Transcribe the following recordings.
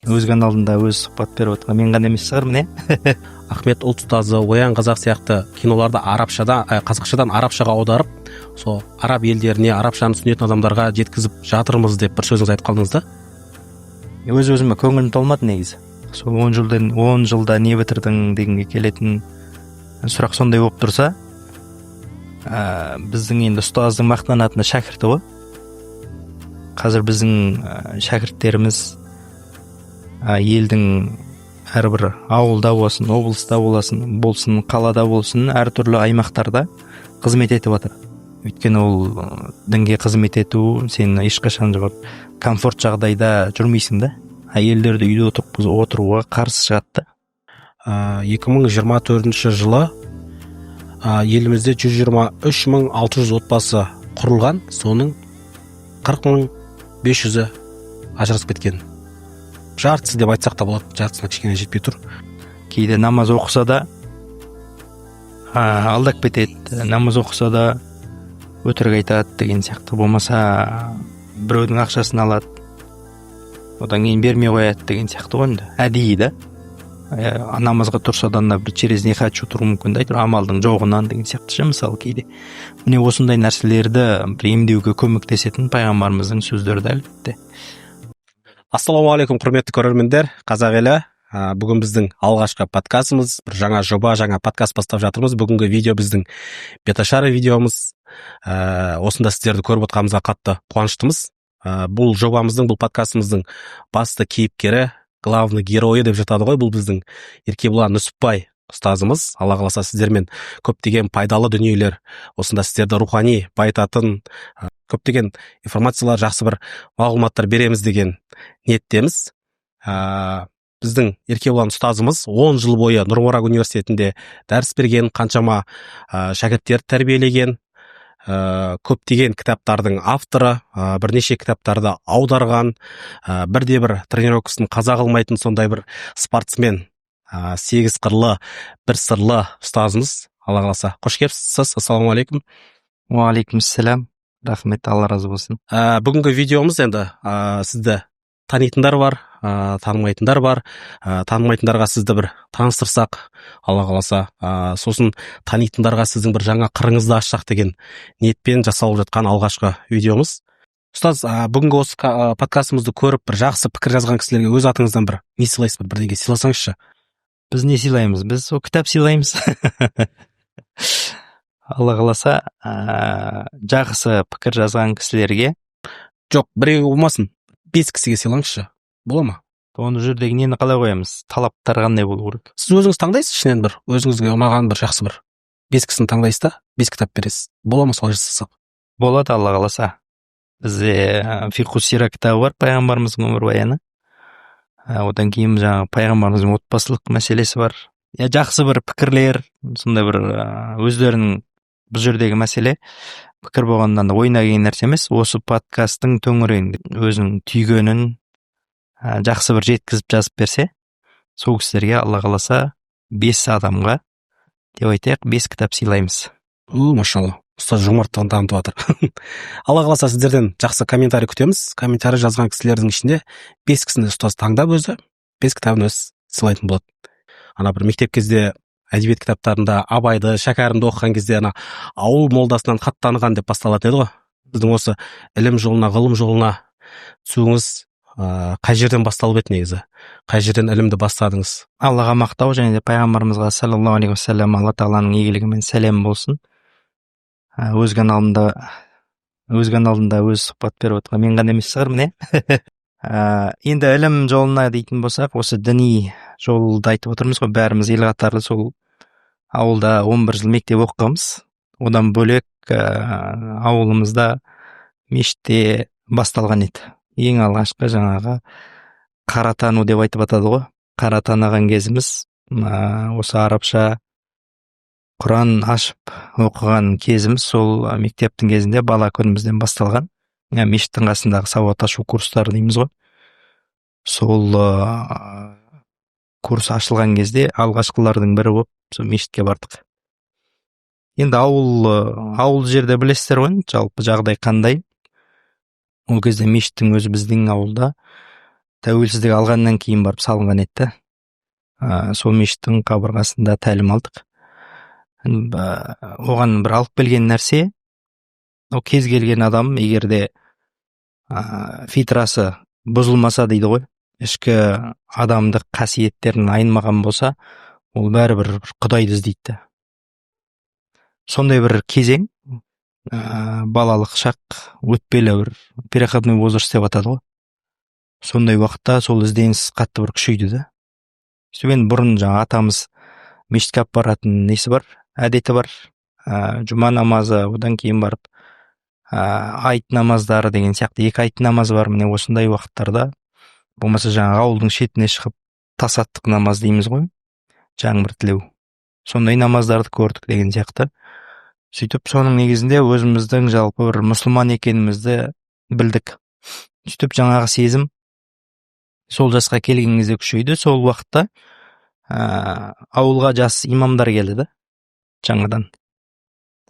өз каналында өз сұхбат беріп отқан мен ғана емес шығар, міне. Ахмет ұлт ұстазы, Оян қазақ сияқты киноларды қазақшадан арабшаға аударып, сол араб елдеріне, арабшаны түсінетін адамдарға жеткізіп жатырмыз деп бір сөзіңіз айтып қалдыңыз да? Өз-өзіме көңілім толмады негізі. Сол 10 жылда не бітірдің дегенге келетін сұрақ сондай болып тұрса, біздің енді ұстаздың мақтанатыны шәкірті ғой. Қазір біздің шәкірттеріміз елдің әрбір ауылда болсын, облыста болсын, қалада болсын, әртүрлі аймақтарда қызмет етіп жатыр. Өйткені ол дінге қызмет ету, сен ешқашан комфорт жағдайда жүрмейсің да. Әйелдерді үйде отыруға қарсы шығады. 2024 жылы елімізде 123.600 отбасы құрылған, соның 40.500-і ажырасып кеткен. Жартысы деп айтсақ та болады, жартысына кішкене жетпей тұр. Кейде намаз оқыса да алдап кетеді, намаз оқыса да өтірік айтады деген сияқты. Болмаса біреудің ақшасын алады, одан кейін бермей қояды деген сияқты ғой. Әдейі да. Намазға тұрса да бір через не хочу тұру мүмкін да, амалдың жоғынан деген сияқты ше, мысалы кейде. Міне осындай нәрселерді бір емдеуге көмектесетін пайғамбарымыздың сөздері де әлбетте. Ассалаумағалейкум, құрметті көрермендер, қазақ елі. Бүгін біздің алғашқы подкастымыз, бір жаңа жоба, жаңа подкаст бастап жатырмыз. Бүгінгі видео біздің беташары видеомыз. Осында сіздерді көріп отқанымызға қатты қуаныштымыз. Бұл жобамыздың, бұл подкастымыздың басты кейіпкері, главный геройы деп жатады ғой, бұл біздің Еркебұлан Нүсіпбай ұстазымыз. Алла қаласа сіздермен көптеген пайдалы дүниелер, осында сіздерді рухани байытатын көптеген информациялар, жақсы бір мағлұматтар береміз деген ниеттеміз. Біздің Еркебұлан ұстазымыз 10 жыл бойы Нұр-Мурак университетінде дәріс берген, қаншама шәкірттер тәрбиелеген, көптеген кітаптардың авторы, бірнеше кітаптарды аударған, бірде-бір тренировкасын қаза қылмайтын сондай бір спортсмен, 8 қырлы, бір сырлы ұстазымыз. Алла қаласа, қош келіпсіз. Ассалаумағалейкум. Уағалейкумассалам. Рахмет, Алла разы болсын. Бүгінгі видеомыз енді сізді танитындар бар, танымайтындар бар. Танымайтындарға сізді бір таныстырсақ, Алла қаласа, сосын танитындарға сіздің бір жаңа қырыңызды ашсақ деген ниетпен жасалып жатқан алғашқы видеомыз. Ұстаз, бүгінгі осы подкастымызды көріп, бір жақсы пікір жазған кісілерге өз атыңыздан бір не сыйлайсыз, бірдеңе сыйласаңызшы. Біз не сыйлаймыз? Біз сол кітап сыйлаймыз. Алла қаласа, жақсы пікір жазған кісілерге. Жоқ, біреу болмасын, 5 кісіге сыйлаңызшы. Бола ма? Оны жүрдегі нені қалай қоямыз? Талаптар қандай болу керек? Сіз өзіңіз таңдайсыз, ішінен бір өзіңізге ұнаған бір жақсы бір 5 кісіні таңдайсыз да, 5 кітап бересіз. Бола ма солай жасасақ? Болады, Алла қаласа. Бізде фиқху сира кітабы бар, пайғамбарымыздың өмірбаяны. Одан кейін жаңағы пайғамбарымыздың отбасылық мәселесі бар. Жақсы бір пікірлер, сондай бір өздерінің бұл жердегі мәселе пікір болғаннан ойына келген нәрсе емес. Осы подкасттың төңірегінде өзінің түйгенін жақсы бір жеткізіп жазып берсе, сол кісілерге Алла қаласа 5 адамға деп айтайық 5 кітап сыйлаймыз. Машалла, ұстаз жомарттығын танытып жатыр. Алла қаласа сіздерден жақсы комментарий күтеміз. Комментарий жазған кісілердің ішінде 5 кісіні ұстаз таңдап өзі 5 кітабын өзі сыйлайтын болады. Ана бір мектеп кезде әдебиет кітаптарында Абайды, Шәкәрімді оқыған кезде ауыл молдасынан хат таныған деп басталады еді ғой. Біздің осы ілім жолына, ғылым жолына түсуіңіз қай жерден басталып еді негізі? Қай жерден ілімді бастадыңыз? Аллаға мақтау және де пайғамбарымызға саллаллаху алейхи уассалам, Алла тағаланың игілігімен сәлем болсын. Өз каналында өз сұхбат беріп отқан мен ғана емес шығар, міне. Енді ілім жолына дейтін болсақ, осы діни жолды айтып отырмыз ғой, бәріміз ел қатарлы сол ауылда 11 жыл мектеп оқығанбыз. Одан бөлек ауылымызда мешітте басталған еді. Ең алғашқы жаңағы қаратану деп айтып атады ғой. Қаратанаған кезіміз осы арабша Құран ашып оқыған кезіміз сол мектептің кезінде бала күнімізден басталған. Мешіттің қасындағы сауат ашу курстары дейміз ғой. Сол курс ашылған кезде алғашқылардың бірі болып, сол мешітке бардық. Енді ауыл жерде білесіздер ғой, жалпы жағдай қандай. Ол кезде мешіттің өзі біздің ауылда тәуелсіздік алғаннан кейін барып салынған еді да. Сол мешіттің қабырғасында тәлім алдық. Оған бір алып келген нәрсе, ол кез келген адам егер де фитрасы бұзылмаса дейді ғой, ішкі адамдық қасиеттерін айнымаған болса, ол бәрібір Құдайды іздейді. Сондай бір кезең, балалық шақ, өтпелі бір переходной возраст деп атады ғой. Сондай уақытта сол ізденіс қатты бір күшейді да. Сөйтіп бұрын жаңа атамыз мешітке алып баратын несі бар, әдеті бар. Жұма намазы, одан кейін барып айт намаздары деген сияқты 2 айт намазы бар. Міне осындай уақыттарда, болмаса жаңа ауылдың шетіне шығып тасаттық намаз дейміз ғой, жаңбыр тілеу. Сондай намаздарды көрдік деген сияқты. Сөйтіп соның негізінде өзіміздің жалпы бір мұсылман екенімізді білдік. Сөйтіп жаңағы сезім сол жасқа келген кезде күшейді. Сол уақытта ауылға жас имамдар келді да, жаңадан.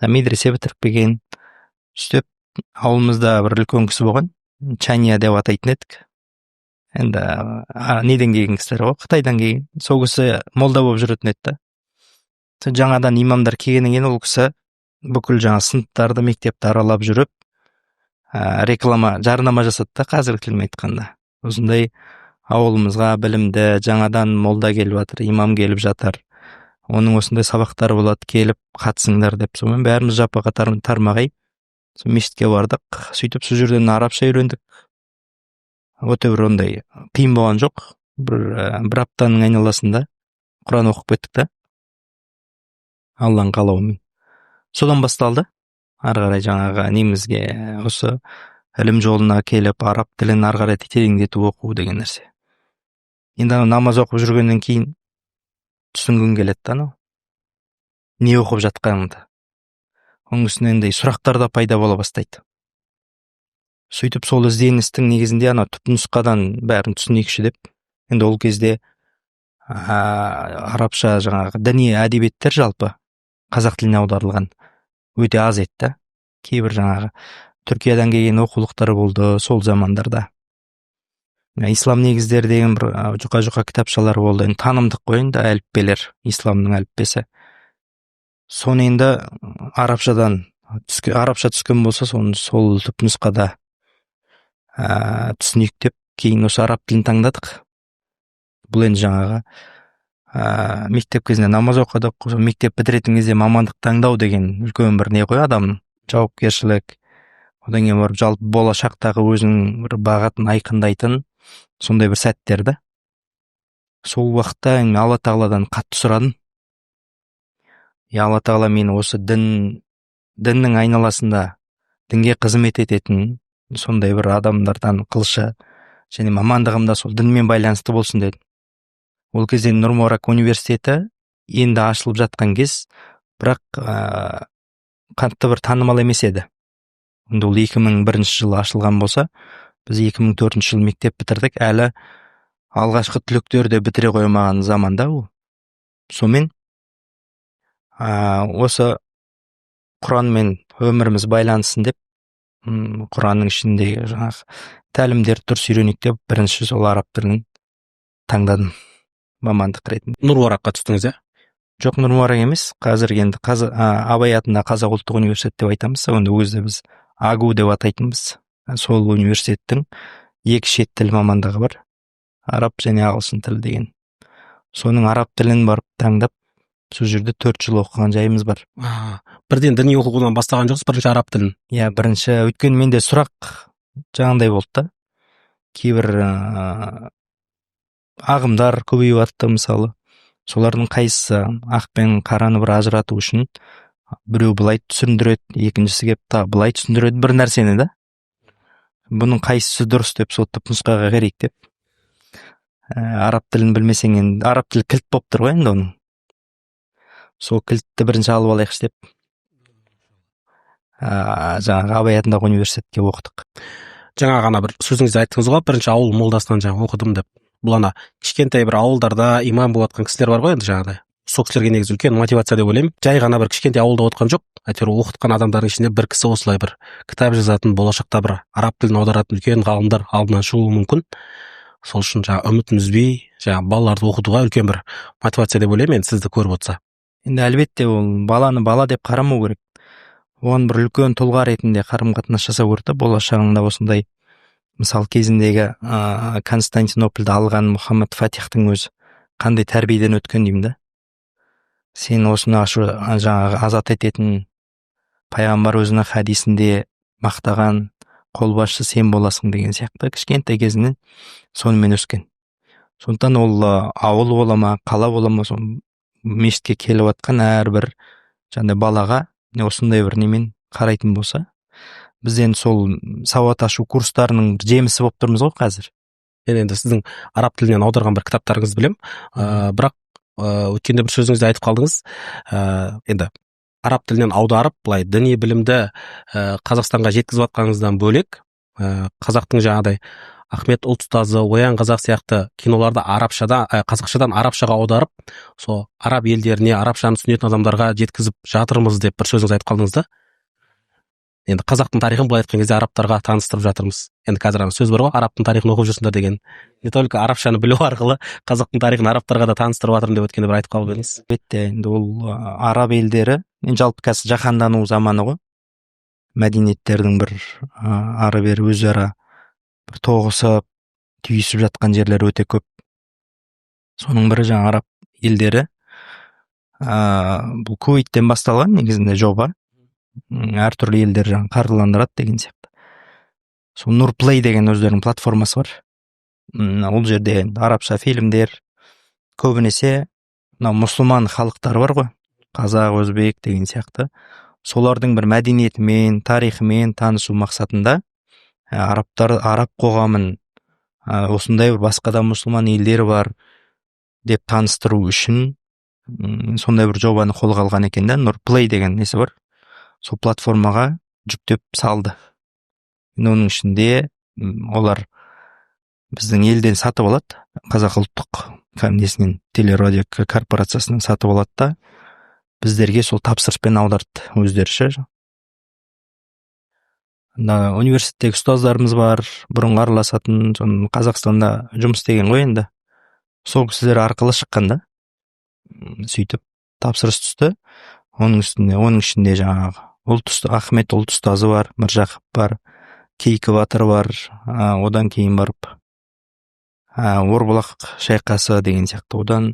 Медресе бітіріп келген. Сөйтіп ауылымызда бір үлкен кісі болған, Чания деп атайтын едік. Енді неден келген кісілер ғой, Қытайдан келген. Сол кісі молда болып жүретін еді да. Жаңадан имамдар келгеннен кейін ол кісі бүкіл жаңа сыныптарды, мектепті аралап жүріп, жарнама жасады да, қазіргі тілмен айтқанда. Осындай ауылымызға білімді, жаңадан молда келіп жатыр, имам келіп жатыр. Оның осындай сабақтары болады, келіп қатысыңдар деп. Сонымен бәріміз жапаға тармағай сол мешітке бардық. Сөйтіп сол жерден арабша үйрендік. Өте бір ондай қиын болған жоқ. Бір аптаның айналасында Құран оқып кеттік та. Алланың қалауымен. Содан басталды. Ары қарай жаңағы немізге осы ілім жолына келіп, араб тілін ары қарай тереңдетіп оқу деген нәрсе. Енді намаз оқып жүргеннен кейін түсінгің келеді да, не оқып жатқаныңды. Оның үстіне ендей сұрақтар да пайда бола бастайды. Сөйтіп сол ізденістің негізінде түпнұсқадан бәрін түсінейікші деп. Енді ол кезде арабша жаңағы діни әдебиеттер жалпы қазақ тіліне аударылған өте аз еді. Кейбір жаңағы Түркиядан келген оқулықтар болды сол замандарда. Ислам негіздері деген бір жұқа кітапшалар болды. Енді танымдық қой, енді әліппелер, исламның әліппесі. Соны енді арабша түскен болса, сол түпнұсқада түсінейік деп, кейін осы араб тілін таңдадық. Бұл енді жаңағы мектеп кезінде намаз оқыдық, мектеп бітіретін кезде мамандық таңдау деген үлкен бір не ғой, адамның жауапкершілік. Одан кейін барып жалпы болашақтағы өзінің бір бағытын айқындайтын сондай бір сәттерді. Сол уақытта Алла Тағаладан қатты сұрадым. Алла Тағала мені осы діннің айналасында дінге қызмет ететін сондай бір адамдардан қылшы, және мамандығымда сол дінмен байланысты болсын деді. Ол кезде Нұр-Мубарак университеті енді ашылып жатқан кез, бірақ қатты бір танымал емес еді. Ол 2001 жылы ашылған болса, біз 2004 жылы мектеп бітірдік, әлі алғашқы түлектерді бітіре қоймаған заманда ол. Сонымен осы Құранмен өміріміз байлансын деп, Құранның ішіндегі жаңағы тәлімдер дұрыс үйренейік деп, бірінші сол араб тілін таңдадым мамандық ретінде. Нұр-Мубаракқа түстіңіз, Жоқ, Нұр-Мубарак емес. Қазір енді Абай атындағы Қазақ ұлттық университет деп айтамыз. Онда өзі біз АГУ деп атайтынбыз. Сол университеттің 2 шет тіл мамандығы бар. Араб және ағылшын тілі деген. Соның араб тілін барып таңдап, сол жерде 4 жыл оқыған жайымыз бар. Бірден діни оқудан бастаған жоқсыз, бірінші араб тілін? Иә, бірінші. Өйткені менде сұрақ жаңағындай болды да. Кейбір ағымдар көбейіп жатты, мысалы. Солардың қайсысы ақ пен қараны бір ажырату үшін біреу былай түсіндіреді, екіншісі келіп былай түсіндіреді бір нәрсені да. Бұның қайсысы дұрыс деп сол түпнұсқаға керек деп. Араб тілін білмесең, енді араб тілі кілт болып тұр ғой енді оның. Сол кілтті бірінші алып алайықшы деп, жаңағы Абай атындағы университетке оқыдық. Жаңа ғана бір сөзіңізде айттыңыз ғой, бірінші ауыл молдасынан жаңа оқыдым деп. Бұл кішкентай бір ауылдарда имам болып жатқан кісілер бар ғой, енді жаңағыдай. Сол кісілерге негізі үлкен мотивация деп ойлаймын. Жай ғана бір кішкентай ауылда отқан жоқ, әйтеуір оқытқан адамдардың ішінде бір кісі осылай бір кітап жазатын, болашақта бір араб тілін аударатын үлкен ғалымдар алдынан шығуы мүмкін. сол үшін жаңағы үмітін үзбей жаңағы балаларды оқытуға үлкен бір мотивация деп ойлаймын, енді сізді көріп отырса. Енді әлбетте ол баланы бала деп қарамау керек. Оған бір үлкен тұлға ретінде қарым-қатынас жасау керек та, болашағында осындай мысалы кезіндегі Константинопольді алған Мұхаммед Фатихтың өзі қандай тәрбиеден өткен деймін да. Сен осыны жаңағы азат ететін пайғамбар өзінің хадисінде мақтаған қолбасшы сен боласың деген сияқты кішкентай кезінен сонымен өскен. Сондықтан ол ауыл бола ма, қала бола ма, мешітке келіп жатқан әрбір жаңағыдай балаға осындай бір немен қарайтын болса, біз енді сол сауат ашу курстарының жемісі болып тұрмыз ғой қазір. Енді сіздің араб тілінен аударған бір кітаптарыңызды білем, бірақ өткенде бір сөзіңізде айтып қалдыңыз, енді араб тілінен аударып былай діни білімді Қазақстанға жеткізіп жатқаныңыздан бөлек, қазақтың жаңағыдай Ахмет ұлт ұстазы, Оян қазақ сияқты киноларды қазақшадан арабшаға аударып, сол араб елдеріне, арабшаны түсінетін адамдарға жеткізіп жатырмыз деп бір сөзіңіз айтып қалдыңыз да. Енді қазақтың тарихын былай айтқан кезде арабтарға таныстырып жатырмыз. Енді қазір сөз бар ғой, арабтың тарихын оқып жүрсіңдер деген. Не только арабшаны білу арқылы қазақтың тарихын арабтарға да таныстырып жатырмын деп өткенде бір айтып қалып едіңіз. Әлбетте, енді ол араб елдері, енді жалпы қазір жаһандану заманы ғой. Мәдениеттердің бір ары бері өзара бір тоғысып, түйісіп жатқан жерлер өте көп. Соның бірі жаңа араб елдері. Бұл Кувейттен басталған негізінде жоба. Әртүрлі елдер жаңа қаржыландырады деген сияқты. Сол Нұрплей деген өздерінің платформасы бар. Ол жерде арабша фильмдер, көбінесе мұсылман халықтар бар ғой, қазақ, өзбек деген сияқты. Солардың бір мәдениетімен, тарихымен танысу мақсатында араб қоғамын осындай бір басқа да мұсылман елдері бар деп таныстыру үшін сондай бір жобаны қолға алған екен да, Нұрплей деген несі бар. Сол платформаға жүктеп салды. Оның ішінде олар біздің елден сатып алады, Қазақ ұлттық несінен, телерадио корпорациясынан сатып алады да, біздерге сол тапсырыспен аударды өздерше. Университеттегі ұстаздарымыз бар, бұрын араласатын, Қазақстанда жұмыс істеген ғой енді. Сол кісілер арқылы шыққанда, сөйтіп тапсырыс түсті. Оның ішінде жаңағы Ахмет ұлт ұстазы бар, Міржақып бар, Кейкі Батыр бар, одан кейін барып Орбұлақ шайқасы деген сияқты, одан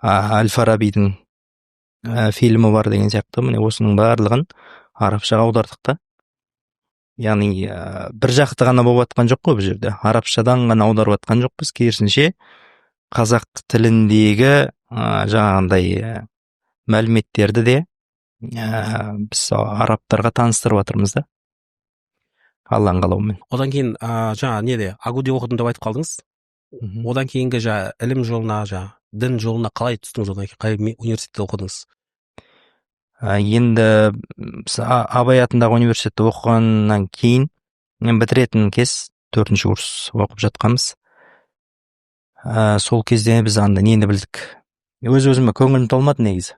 Әл-Фарабидің фильмі бар деген сияқты. Міне осының барлығын арабшаға аудардық та. Яғни бір жақты ғана болып жатқан жоқ қой бұл жерде. Арабшадан ғана аударып жатқан жоқпыз, керісінше қазақ тіліндегі жаңағындай мәліметтерді де біз арабтарға таныстырып жатырмыз да, Алланың қалауымен. Одан кейін жаңа неде Агуде оқыдым деп айтып қалдыңыз. Одан кейінгі жаңа ілім жолына, жаңа дін жолына қалай түстіңіз? Одан кейін қай университетте оқыдыңыз? Енді Абай атындағы университетте оқығаннан кейін бітіретін кез 4-ші курс оқып жатқанбыз. Сол кезде біз нені білдік. Өз-өзіме көңілім толмады негізі.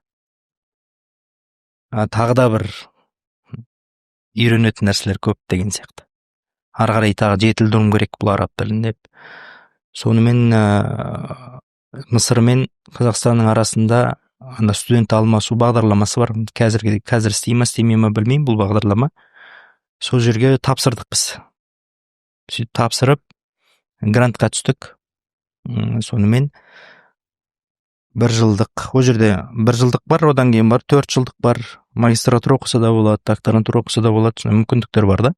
Тағы да бір үйренетін нәрселер көп деген сияқты. Ары қарай тағы жетілдіруім керек бұл араб тілін деп. Сонымен Мысыр мен Қазақстанның арасында студент алмасу бағдарламасы бар. Қазір істей ме білмеймін бұл бағдарлама. Сол жерге тапсырдық біз. Сөйтіп тапсырып, грантқа түстік. Сонымен 1 жылдық, о жерде 1 жылдық бар, одан кейін бар 4 жылдық бар. Магистратура оқыса да болады, докторантура оқыса да болады, мүмкіндіктер бар да.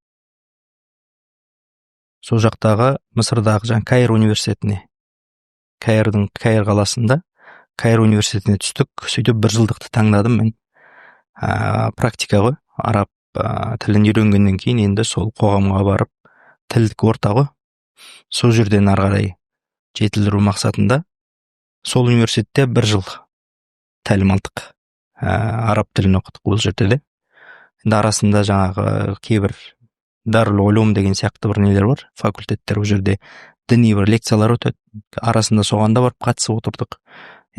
Сол жақтағы Мысырдағы Каир университетіне, Каир қаласында Каир университетіне түстік. Сөйтіп 1 жылдықты таңдадым мен. Практика ғой, араб тілін үйренгеннен кейін енді сол қоғамға барып, тілдік орта ғой, сол жерден ары қарай жетілдіру мақсатында сол университетте 1 жыл тәлім алдық. Араб тілін оқыдық бұл жерде де. Енді арасында жаңағы кейбір Дарул Улум деген сияқты бір нелер бар, факультеттер, ол жерде діни бір лекциялар өтеді. Арасында соған да барып қатысып отырдық.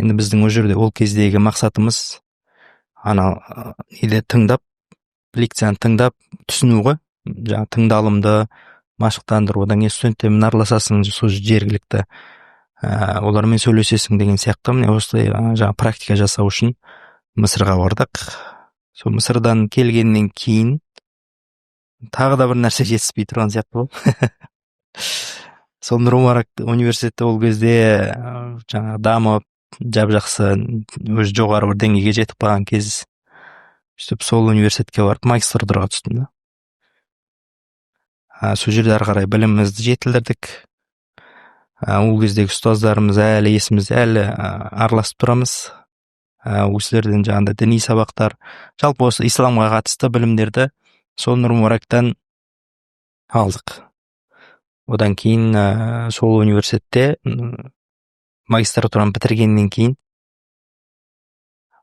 Енді біздің ол жерде ол кездегі мақсатымыз лекцияны тыңдап түсіну ғой. Жаңа тыңдалымды, машықтандырып, одан кейін студенттермен араласасың, сол жергілікті олармен сөйлесесің деген сияқты. Міне осылай жаңа практика жасау үшін Мысырға бардық. Сол Мысырдан келгеннен кейін тағы да бір нәрсе жетіспей тұрған сияқты болды. Сол Нұр Мүбарак университеті ол кезде жаңа дамып, жап-жақсы өзі жоғары бір деңгейге жетіп қалған кез. Сөйтіп сол университетке барып магистратураға түстім да. Сол жерде ары қарай білімімізді жетілдірдік. Ол кездегі ұстаздарымыз әлі есімізде, әлі араласып тұрамыз. Осылерден жаңағыдай діни сабақтар, жалпы осы исламға қатысты білімдерді сол Нұр Мүбарактан алдық. Одан кейін сол университетте магистратураны бітіргеннен кейін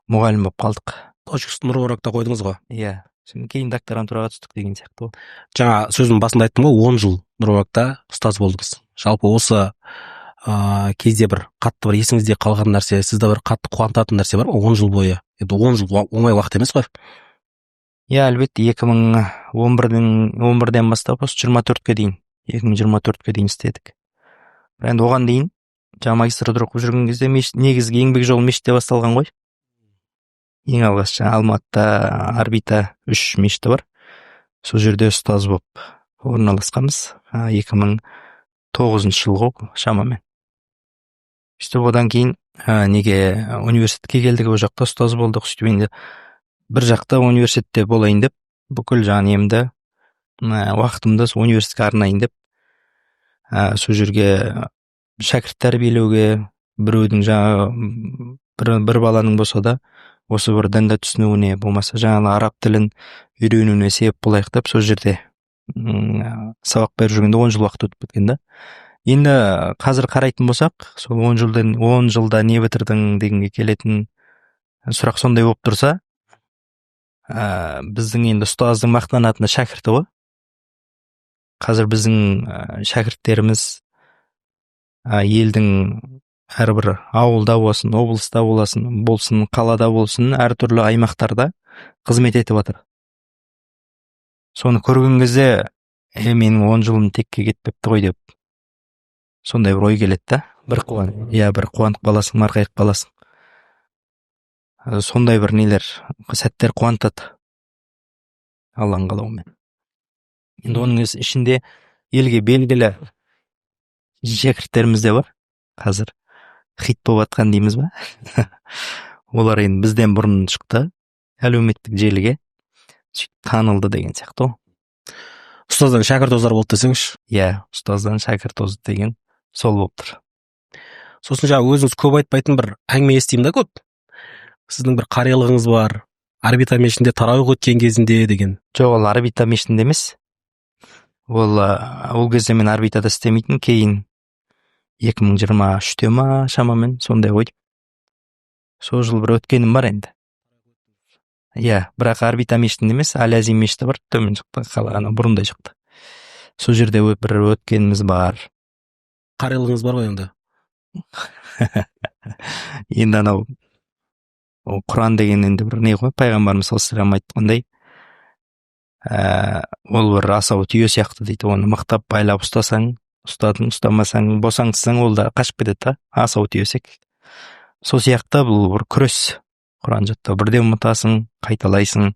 мұғалім болып қалдық. Нұр Мүбаракта қойдыңыз ғой. Иә, кейін докторантураға түстік деген сияқты. Жаңа сөздің басында айттым ғой, 10 жыл Нұр Мүбаракта ұстаз болдыңыз. Жалпы осы кезде бір қатты бір есіңізде қалған нәрсе, сізді бір қатты қуантатын нәрсе бар ма 10 жыл бойы? Енді 10 жыл оңай уақыт емес қой. Иә, әлбетте 2011-ден бастап осы 24-ке дейін, 2024-ке дейін істедік. Енді оған дейін жаңа магистратура оқып жүрген кезде негізгі еңбек жолы мешітте басталған ғой. Ең алғаш Алматыда Орбита 3 мешіті бар. Сол жерде ұстаз болып орналасқанбыз. 2009 жыл ғой шамамен. Сөйтіп одан кейін неге университетке келдік, ол жақта ұстаз болдық. Сөйтіп енді бір жақта университетте болайын деп, бүкіл жаңа немді уақытымды сол университетке арнайын деп, сол жерге шәкірт тәрбиелеуге, біреудің жаңа бір баланың болса да осы бір дінді түсінуіне, болмаса жаңа араб тілін үйренуіне себеп болайық деп, сол жерде сабақ беріп жүргенде 10 жыл уақыт өтіп кеткен да. Енді қазір қарайтын болсақ, сол 10 жылда не бітірдің дегенге келетін сұрақ сондай болып тұрса, біздің енді ұстаздың мақтанатыны шәкірті ғой. Қазір біздің шәкірттеріміз елдің әрбір ауылда болсын, облыста болсын, қалада болсын, әртүрлі аймақтарда қызмет етіп жатыр. Соны көрген кезде, менің 10 жылым текке кетпепті ғой деп, сондай бір ой келеді да. Бір қуанып қаласың, марқайып қаласың. Сондай бір нелер, сәттер қуантады. Алланың қалауымен. Енді оның ішінде елге белгілі шәкірттеріміз де бар. Қазір хит болып жатқан дейміз ба? Олар енді бізден бұрын шықты, әлеуметтік желіге танылды деген сияқты. Ұстаздан шәкірт озар болды десеңізші? Иә, ұстаздан шәкірт озды деген сол болып тұр. Сосын жаңа өзіңіз көп айтпайтын бір әңгіме естимін да көп. Сіздің бір қариялығыңыз бар, Орбита мешітінде тарауих өткен кезінде деген. Жоқ, ол Орбита мешітінде емес. Ол кезде мен Орбитада істемейтін, кейін 2023-те ма шамамен сондай ғой. Сол жыл бір өткенім бар енді. Иә, бірақ Орбита мешітінде емес, Аль-Азим мешіті бар, төмен шықты, бұрындай шықты. Сол жерде бір өткеніміз бар. Қариялығыңыз бар ғой енді. Енді анау Құран деген енді бір не ғой, пайғамбарымыз саллаллаху алейхи айтқандай, ол бір асау түйе сияқты дейді, оны мықтап байлап ұстасаң, ұстамасаң, босаңсысаң, ол да қашып кетеді да, асау түйе секілді. Сол сияқты бұл бір күрес. Құран жаттау, бірде ұмытасың, қайталайсың.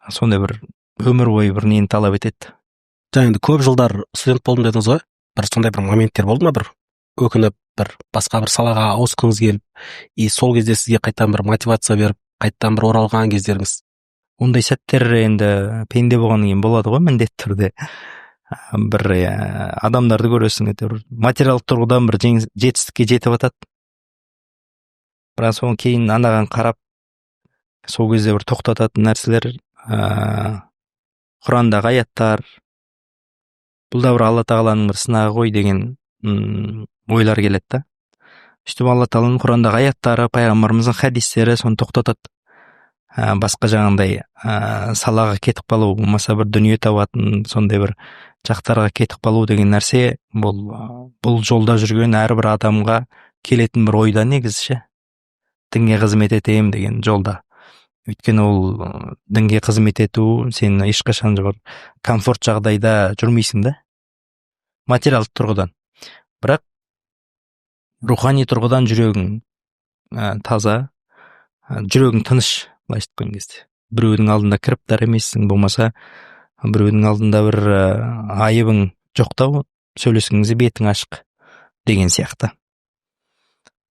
Сондай бір өмір бойы бір нені талап етеді. Жаңа енді көп жылдар студент болдым дедіңіз ғой. Бір сондай бір моменттер болды ма, бір өкініп, бір басқа бір салаға ауысқыңыз келіп, сол кезде сізге қайтадан бір мотивация беріп, қайтадан бір оралған кездеріңіз? Ондай сәттер енді пенде болғаннан кейін болады ғой, міндетті түрде. Бір адамдарды көресің, материалдық тұрғыдан бір жетістікке жетіп жатады. Бірақ соң кейін анаған қарап, сол кезде бір тоқтататын нәрселер, Құрандағы аяттар, бұл да бір Алла тағаланың бір сынағы ғой деген ойлар келеді да. Сөйтіп Алла тағаланың Құрандағы аяттары, пайғамбарымыздың хадистері соны тоқтатады. Басқа жаңағындай салаға кетіп қалу, болмаса бір дүние табатын, сондай бір жақтарға кетіп қалу деген нәрсе, бұл жолда жүрген әрбір адамға келетін бір ойда негізі ше. Дінге қызмет етейін деген жолда. Өйткені ол дінге қызмет ету, сен ешқашан бір комфорт жағдайда жүрмейсің да, материалдық тұрғыдан. Бірақ рухани тұрғыдан жүрегің таза, жүрегің тыныш, былайша айтқан кезде. Біреудің алдында кіріптар емессің, болмаса біреудің алдында бір айыбың жоқтау, сөйлескіңізде бетің ашық деген сияқты.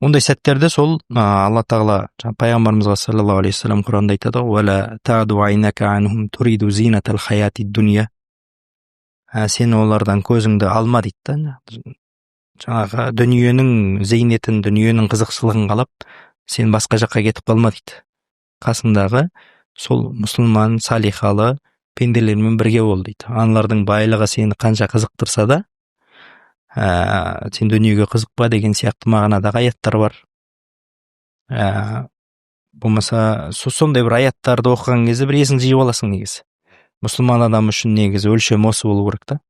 Ондай сәттерде сол Алла тағала пайғамбарымызға саллаллаху алейхи вассалам Құранда айтады ғой: "Уәлә таъду айнака анхум туриду зинатал хаятид дуния". Сен олардан көзіңді алма дейді да. Жаңағы дүниенің зейнетін, дүниенің қызықшылығын қалап, сен басқа жаққа кетіп қалма дейді. Қасыңдағы сол мұсылман, салихалы пенделермен бірге бол дейді. Аналардың байлығы сені қанша қызықтырса да, сен дүниеге қызықпа деген сияқты мағынадағы аяттар бар. Болмаса сондай бір аяттарды оқыған кезде бір есің жиып аласың негізі. Мұсылман адам үшін негізі өлшем осы болу керек та.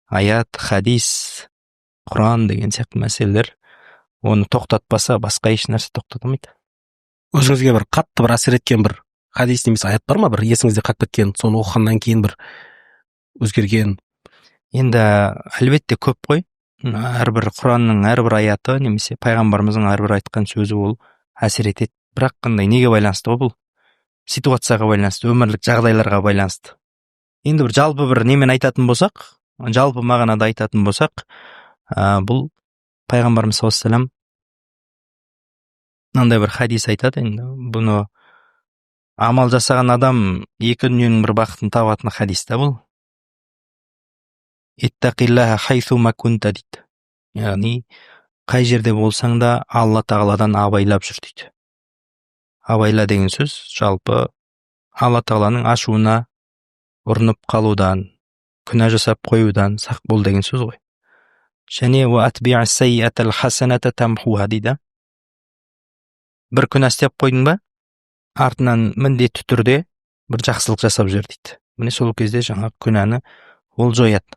Аят, хадис, Құран деген сияқты мәселелер оны тоқтатпаса, басқа еш нәрсе тоқтатылмайды. Өзіңізге бір қатты бір әсер еткен бір хадис немесе аят бар ма, бір есіңізде қалып кеткен, соны оқығаннан кейін бір өзгерген? Енді әлбетте көп қой. Әрбір Құранның әрбір аяты немесе пайғамбарымыздың әрбір айтқан сөзі ол әсер етеді. Бірақ қандай, неге байланысты бұл? Ситуацияға байланысты, өмірлік жағдайларға байланысты. Енді бір жалпы бір немен айтатын болсақ, жалпы мағынада айтатын болсақ, бұл пайғамбарымыз саллаллаху алейхи вассалам мынандай бір хадис айтады. Енді бұны амал жасаған адам екі дүниенің бір бақытын табатын хадис та бұл. Иттақиллаха хайсума кунта дейді. Яғни қай жерде болсаң да Алла тағаладан абайлап жүр дейді. Абайла деген сөз жалпы Алла тағаланың ашуына ұрынып қалудан, күнә жасап қоюдан сақ бол деген сөз ғой. Және уатби'ас саййатал хасаната тамхуха дейді. Бір күнә істеп қойдың ба, артынан міндетті түрде бір жақсылық жасап жүр дейді. Міне сол кезде жаңағы күнәні ол жояды.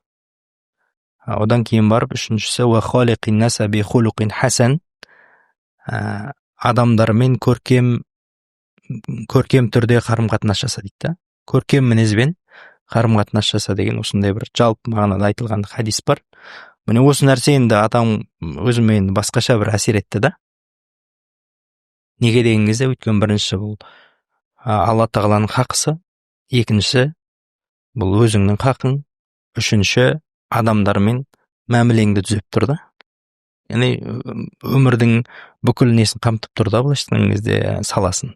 Одан кейін барып үшіншісі ва халиқин наса би хулуқин хасан, адамдармен көркем түрде қарым-қатынас жаса дейді. Көркем мінезбен қарым-қатынас жаса деген осындай бір жалпы мағынада айтылған хадис бар. Міне осы нәрсе енді адам өзіме басқаша бір әсер етті да. Неге деген кезде, өйткені бірінші бұл Алла тағаланың хақысы, екінші бұл өзіңнің хақың, үшінші адамдармен мәмілеңді түзеп тұр да. Яғни өмірдің бүкіл несін қамтып тұр да, былайша айтқан кезде саласын.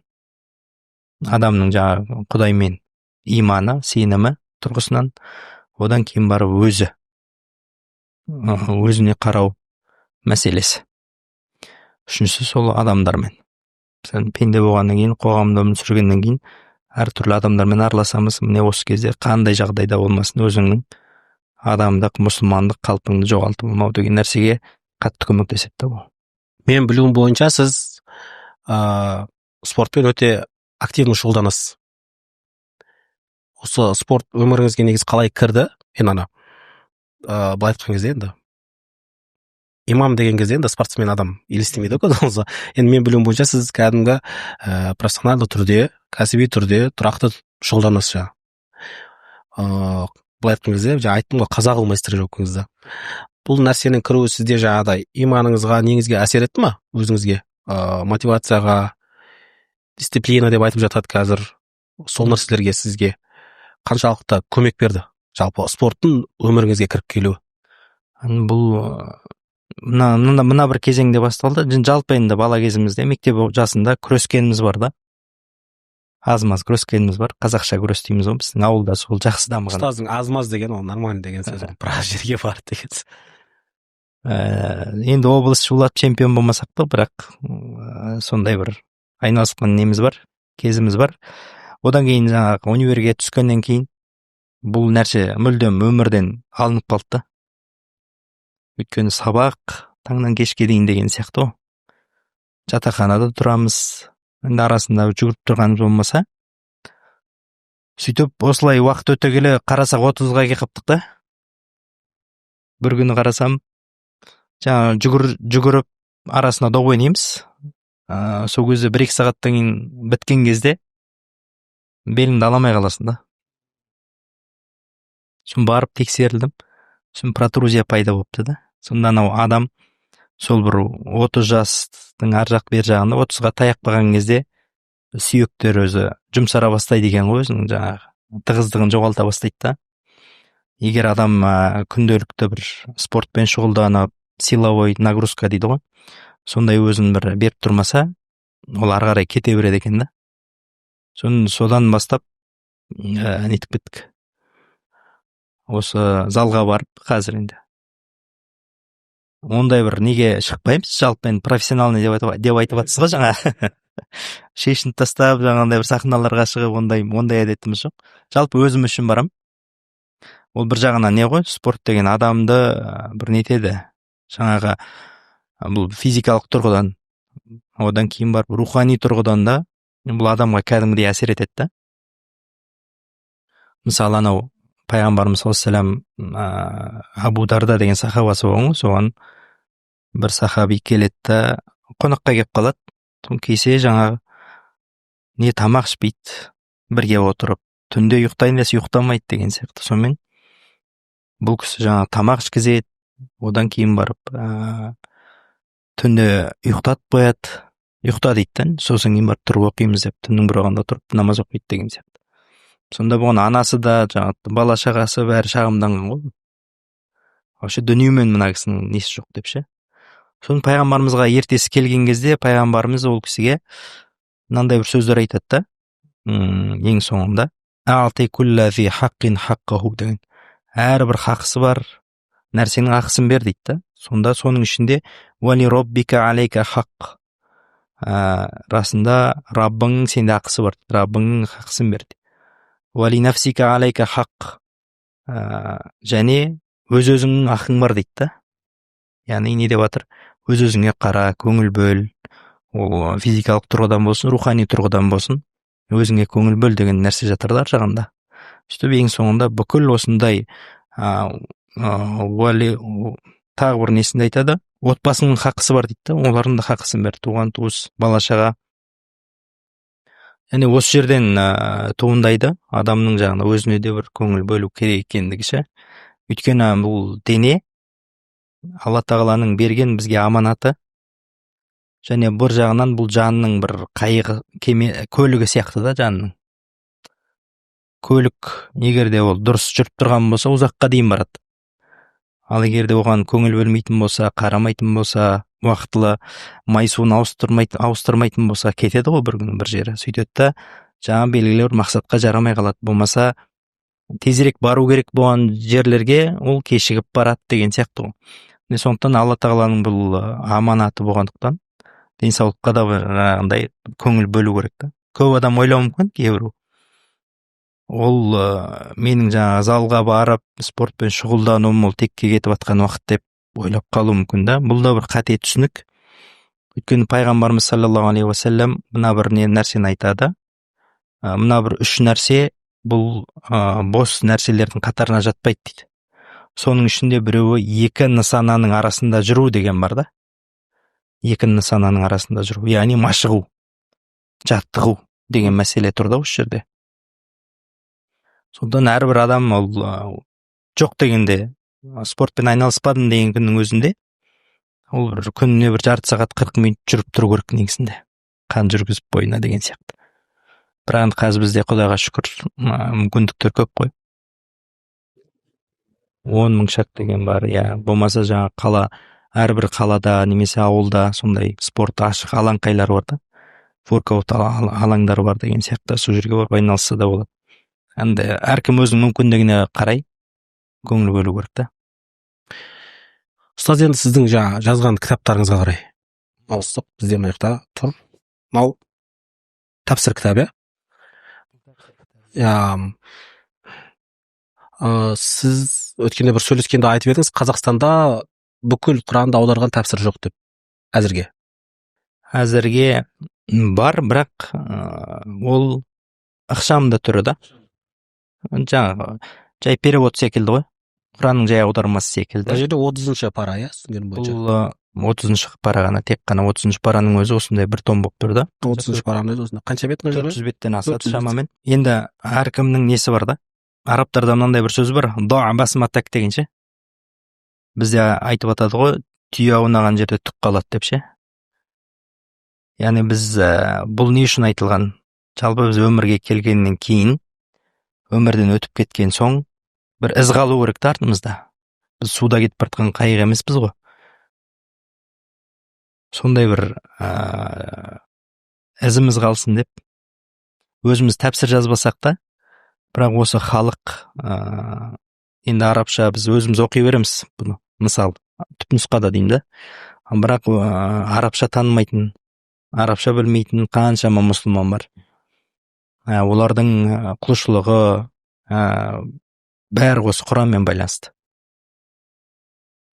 Адамның жаңағы Құдаймен иманы, сенімі тұрғысынан, одан кейін барып өзіне қарау мәселесі. Үшіншісі сол адамдармен. Сен пенде болғаннан кейін, қоғамда өмір сүргеннен кейін әртүрлі адамдармен араласамыз. Міне осы кезде қандай жағдайда болмасын, өзіңнің адамдық, мұсылмандық қалпыңды жоғалтып болмау деген нәрсеге қатты көмектеседі да бұл. Мен білуім бойынша сіз спортпен өте активно шұғылданасыз. Осы спорт өміріңізге негіз қалай кірді? Былай айтқан кезде енді имам деген кезде енді спортсмен адам елестемейді ғой. Енді мен білуім бойынша сіз кәдімгі профессионалды түрде, кәсіби түрде тұрақты шұғылданасыз. Былай айтқан кезде айттым ғой, қазақ мастер жоқыңызда. Бұл нәрсенің кіруі сізде жаңағыдай иманыңызға, неңізге әсер етті ма? Өзіңізге мотивацияға, дисциплина деп айтып жатады қазір. Сол нәрселерге сізге қаншалықты көмек берді? Жалпы спорттың өміріңізге кіріп келуі. Бұл мына бір кезеңде басталды. Жалпы енді бала кезімізде мектеп жасында күрескеніміз бар да. Аз-маз күрескеніміз бар. Қазақша күрес дейміз ғой. Біздің ауылда сол жақсы дамыған. Ұстаздың аз-маз деген ол нормально деген сөз. Біраз жерге барды деген сөз. Енді облыс шулап чемпион болмасақ та, бірақ сондай бір айналысқан неміз бар, кезіміз бар. Одан кейін жаңағы универге түскеннен кейін бұл нәрсе мүлдем өмірден алынып қалды. Өйткені сабақ таңнан кешке дейін деген сияқты ғой. Жатақханада тұрамыз, енді арасында жүгіріп тұрғанымыз болмаса. Сөйтіп осылай уақыт өте келе қарасақ 30-ға келіп қаптық та. Бір күні қарасам, жаңа жүгіріп арасына доп ойнаймыз. Сол кезде 1-2 сағаттан кейін біткен кезде беліңді аламай қаласың да. Сосын барып тексерілдім. Сосын протрузия пайда болыпты да. Сонда анау адам сол бір 30 жастың ар жақ бер жағында 30-ға таяп қалған кезде сүйектер өзі жұмсара бастайды екен ғой, өзінің жаңағы тығыздығын жоғалта бастайды да. Егер адам күнделікті бір спортпен шұғылданып, силовой нагрузка дейді ғой, сондай өзін бір беріп тұрмаса, ол ары қарай кете береді екен да. Содан бастап нетіп кеттік. Осы залға барып қазір енді ондай бір неге шықпаймыз, жалпы енді профессионалный деп айтып жатсыз ғой жаңа. Шешініп тастап жаңағындай бір сахналарға шығып ондай әдетіміз жоқ. Жалпы өзім үшін барам. Ол бір жағынан не ғой, спорт деген адамды бір нетеді. Жаңағы бұл физикалық тұрғыдан, одан кейін барып рухани тұрғыдан да бұл адамға кәдімгідей әсер етеді да. Мысалы анау пайғамбарымыз саллаллаху алейхи ва саллям Абу Дарда деген сахабасы болған ғой, соған бір сахаби келеді да қонаққа келіп қалады. Келсе жаңағы не тамақ ішпейді, бірге отырып, түнде ұйықтайын десе ұйықтамайды деген сияқты. Сонымен бұл кісі жаңағы тамақ ішкізеді, одан кейін барып түнде ұйықтатып қояды, ұйықта дейді, сосын кейін барып тұрып оқимыз деп, түннің бір уақытында тұрып намаз оқиды деген сияқты. Сонда бұған анасы да, жаңағы бала шағасы бәрі шағымданған ғой. Вообще дүниемен мына кісінің несі жоқ деп ше. Сосын пайғамбарымызға ертесі келген кезде пайғамбарымыз ол кісіге мынандай бір сөздер айтады да, ең соңында «Аъти кулла зи хаққин хаққаху» деген. Әрбір хақысы бар нәрсенің ақысын бер дейді да. Сонда соның ішінде «Вали роббика алейка хаққ». Расында Раббың сенде ақысы бар, Раббыңның ақысын бер дейді. «Вали нафсика алейка хаққ». Және өз-өзіңнің ақың бар дейді да. Яғни не деп жатыр? Өз-өзіңе қара, көңіл бөл. Ол физикалық тұрғыдан болсын, рухани тұрғыдан болсын, өзіңе көңіл бөл деген нәрсе жатыр да жағында. Сөйтіп ең соңында бүкіл осындай тағы бір несінде айтады, отбасының хақысы бар дейді, олардың да хақысын бер, туған туыс, бала шаға. Яғни осы жерден туындайды адамның жағында өзіне де бір көңіл бөлу керек екендігі ше. Өйткені бұл дене Алла тағаланың берген бізге аманаты, және бір жағынан бұл жанның бір қайығы, көлігі сияқты да жанның. Көлік егер де ол дұрыс жүріп тұрған болса, ұзаққа дейін барады. Ал егер де оған көңіл бөлмейтін болса, қарамайтын болса, уақытылы май суын ауыстырмайтын болса, кетеді ғой бір күні бір жері. Сөйтеді да жаңа белгілі бір мақсатқа жарамай қалады. Болмаса тезірек бару керек болған жерлерге ол кешігіп барады деген сияқты ғой. Сондықтан Алла тағаланың бұл аманаты болғандықтан денсаулыққа да жаңағындай көңіл бөлу керек та. Көп адам ойлауы мүмкін, кейбір ол менің жаңағы залға барып спортпен шұғылдануым ол текке кетіп жатқан уақыт деп ойлап қалуы мүмкін да. Бұл да бір қате түсінік. Өйткені пайғамбарымыз саллаллаху алейхи ва саллям мына бір нәрсені айтады. Мына бір 3 нәрсе бұл бос нәрселердің қатарына жатпайды дейді. Соның ішінде біреуі 2 нысананың арасында жүру деген бар да. 2 нысананың арасында жүру, яғни машығу, жаттығу деген мәселе тұр да осы жерде. Содан әрбір адам ол жоқ дегенде спортпен айналыспадым деген күннің өзінде ол бір күніне бір жарты сағат 40 минут жүріп тұру керек негізінде. Қан жүргізіп бойына деген сияқты. Бірақ қазір бізде Құдайға шүкір мүмкіндіктер көп қой. 10 мың шақ деген бар, болмаса жаңа әрбір қалада немесе ауылда сондай спорт ашық алаңқайлар бар да. Воркаут алаңдары бар деген сияқты, сол жерге барып айналысса да болады. Енді әркім өзінің мүмкіндігіне қарай көңіл бөлу керек та. Ұстаз, енді сіздің жазған кітаптарыңызға қарай ауыстық, бізде маяқта тұр. Мынау тапсыр кітабы. Сіз өткенде бір сөйлескенде айтып едіңіз, Қазақстанда бүкіл Құранды аударған тәпсір жоқ деп. Әзірге бар, бірақ ол ықшамды түрі да. Жаңағы жай перевод секілді ғой. Құранның жай аудармасы секілді. Бұл жерде 30-шы пара, түсінген бойынша. Бұл 30 пара ғана, тек қана 30 параның өзі осындай бір том болып тұр да. 30 параның өзі осында қанша бет 400 беттен асады 400 бет. шамамен. Енді әркімнің несі бар да. Арабтарда мынандай бір сөз бар, дуа басматак дегенше. Бізде айтып атады ғой, түйе аунаған жерде түк қалады деп ше. Яғни біз бұл не үшін айтылған? Жалпы біз өмірге келгеннен кейін, өмірден өтіп кеткен соң, бір із қалу керек та артымызда. Біз суда кетіп бара жатқан қайық емеспіз ғой. Сондай бір ізіміз қалсын деп, өзіміз тәпсір жазбасақ та, бірақ осы халық, енді арабша біз өзіміз оқи береміз бұны. Мысал, түпнұсқада деймін да. Бірақ арабша танымайтын, арабша білмейтін қаншама мұсылман бар. Олардың құлшылығы бәрі осы Құранмен байланысты.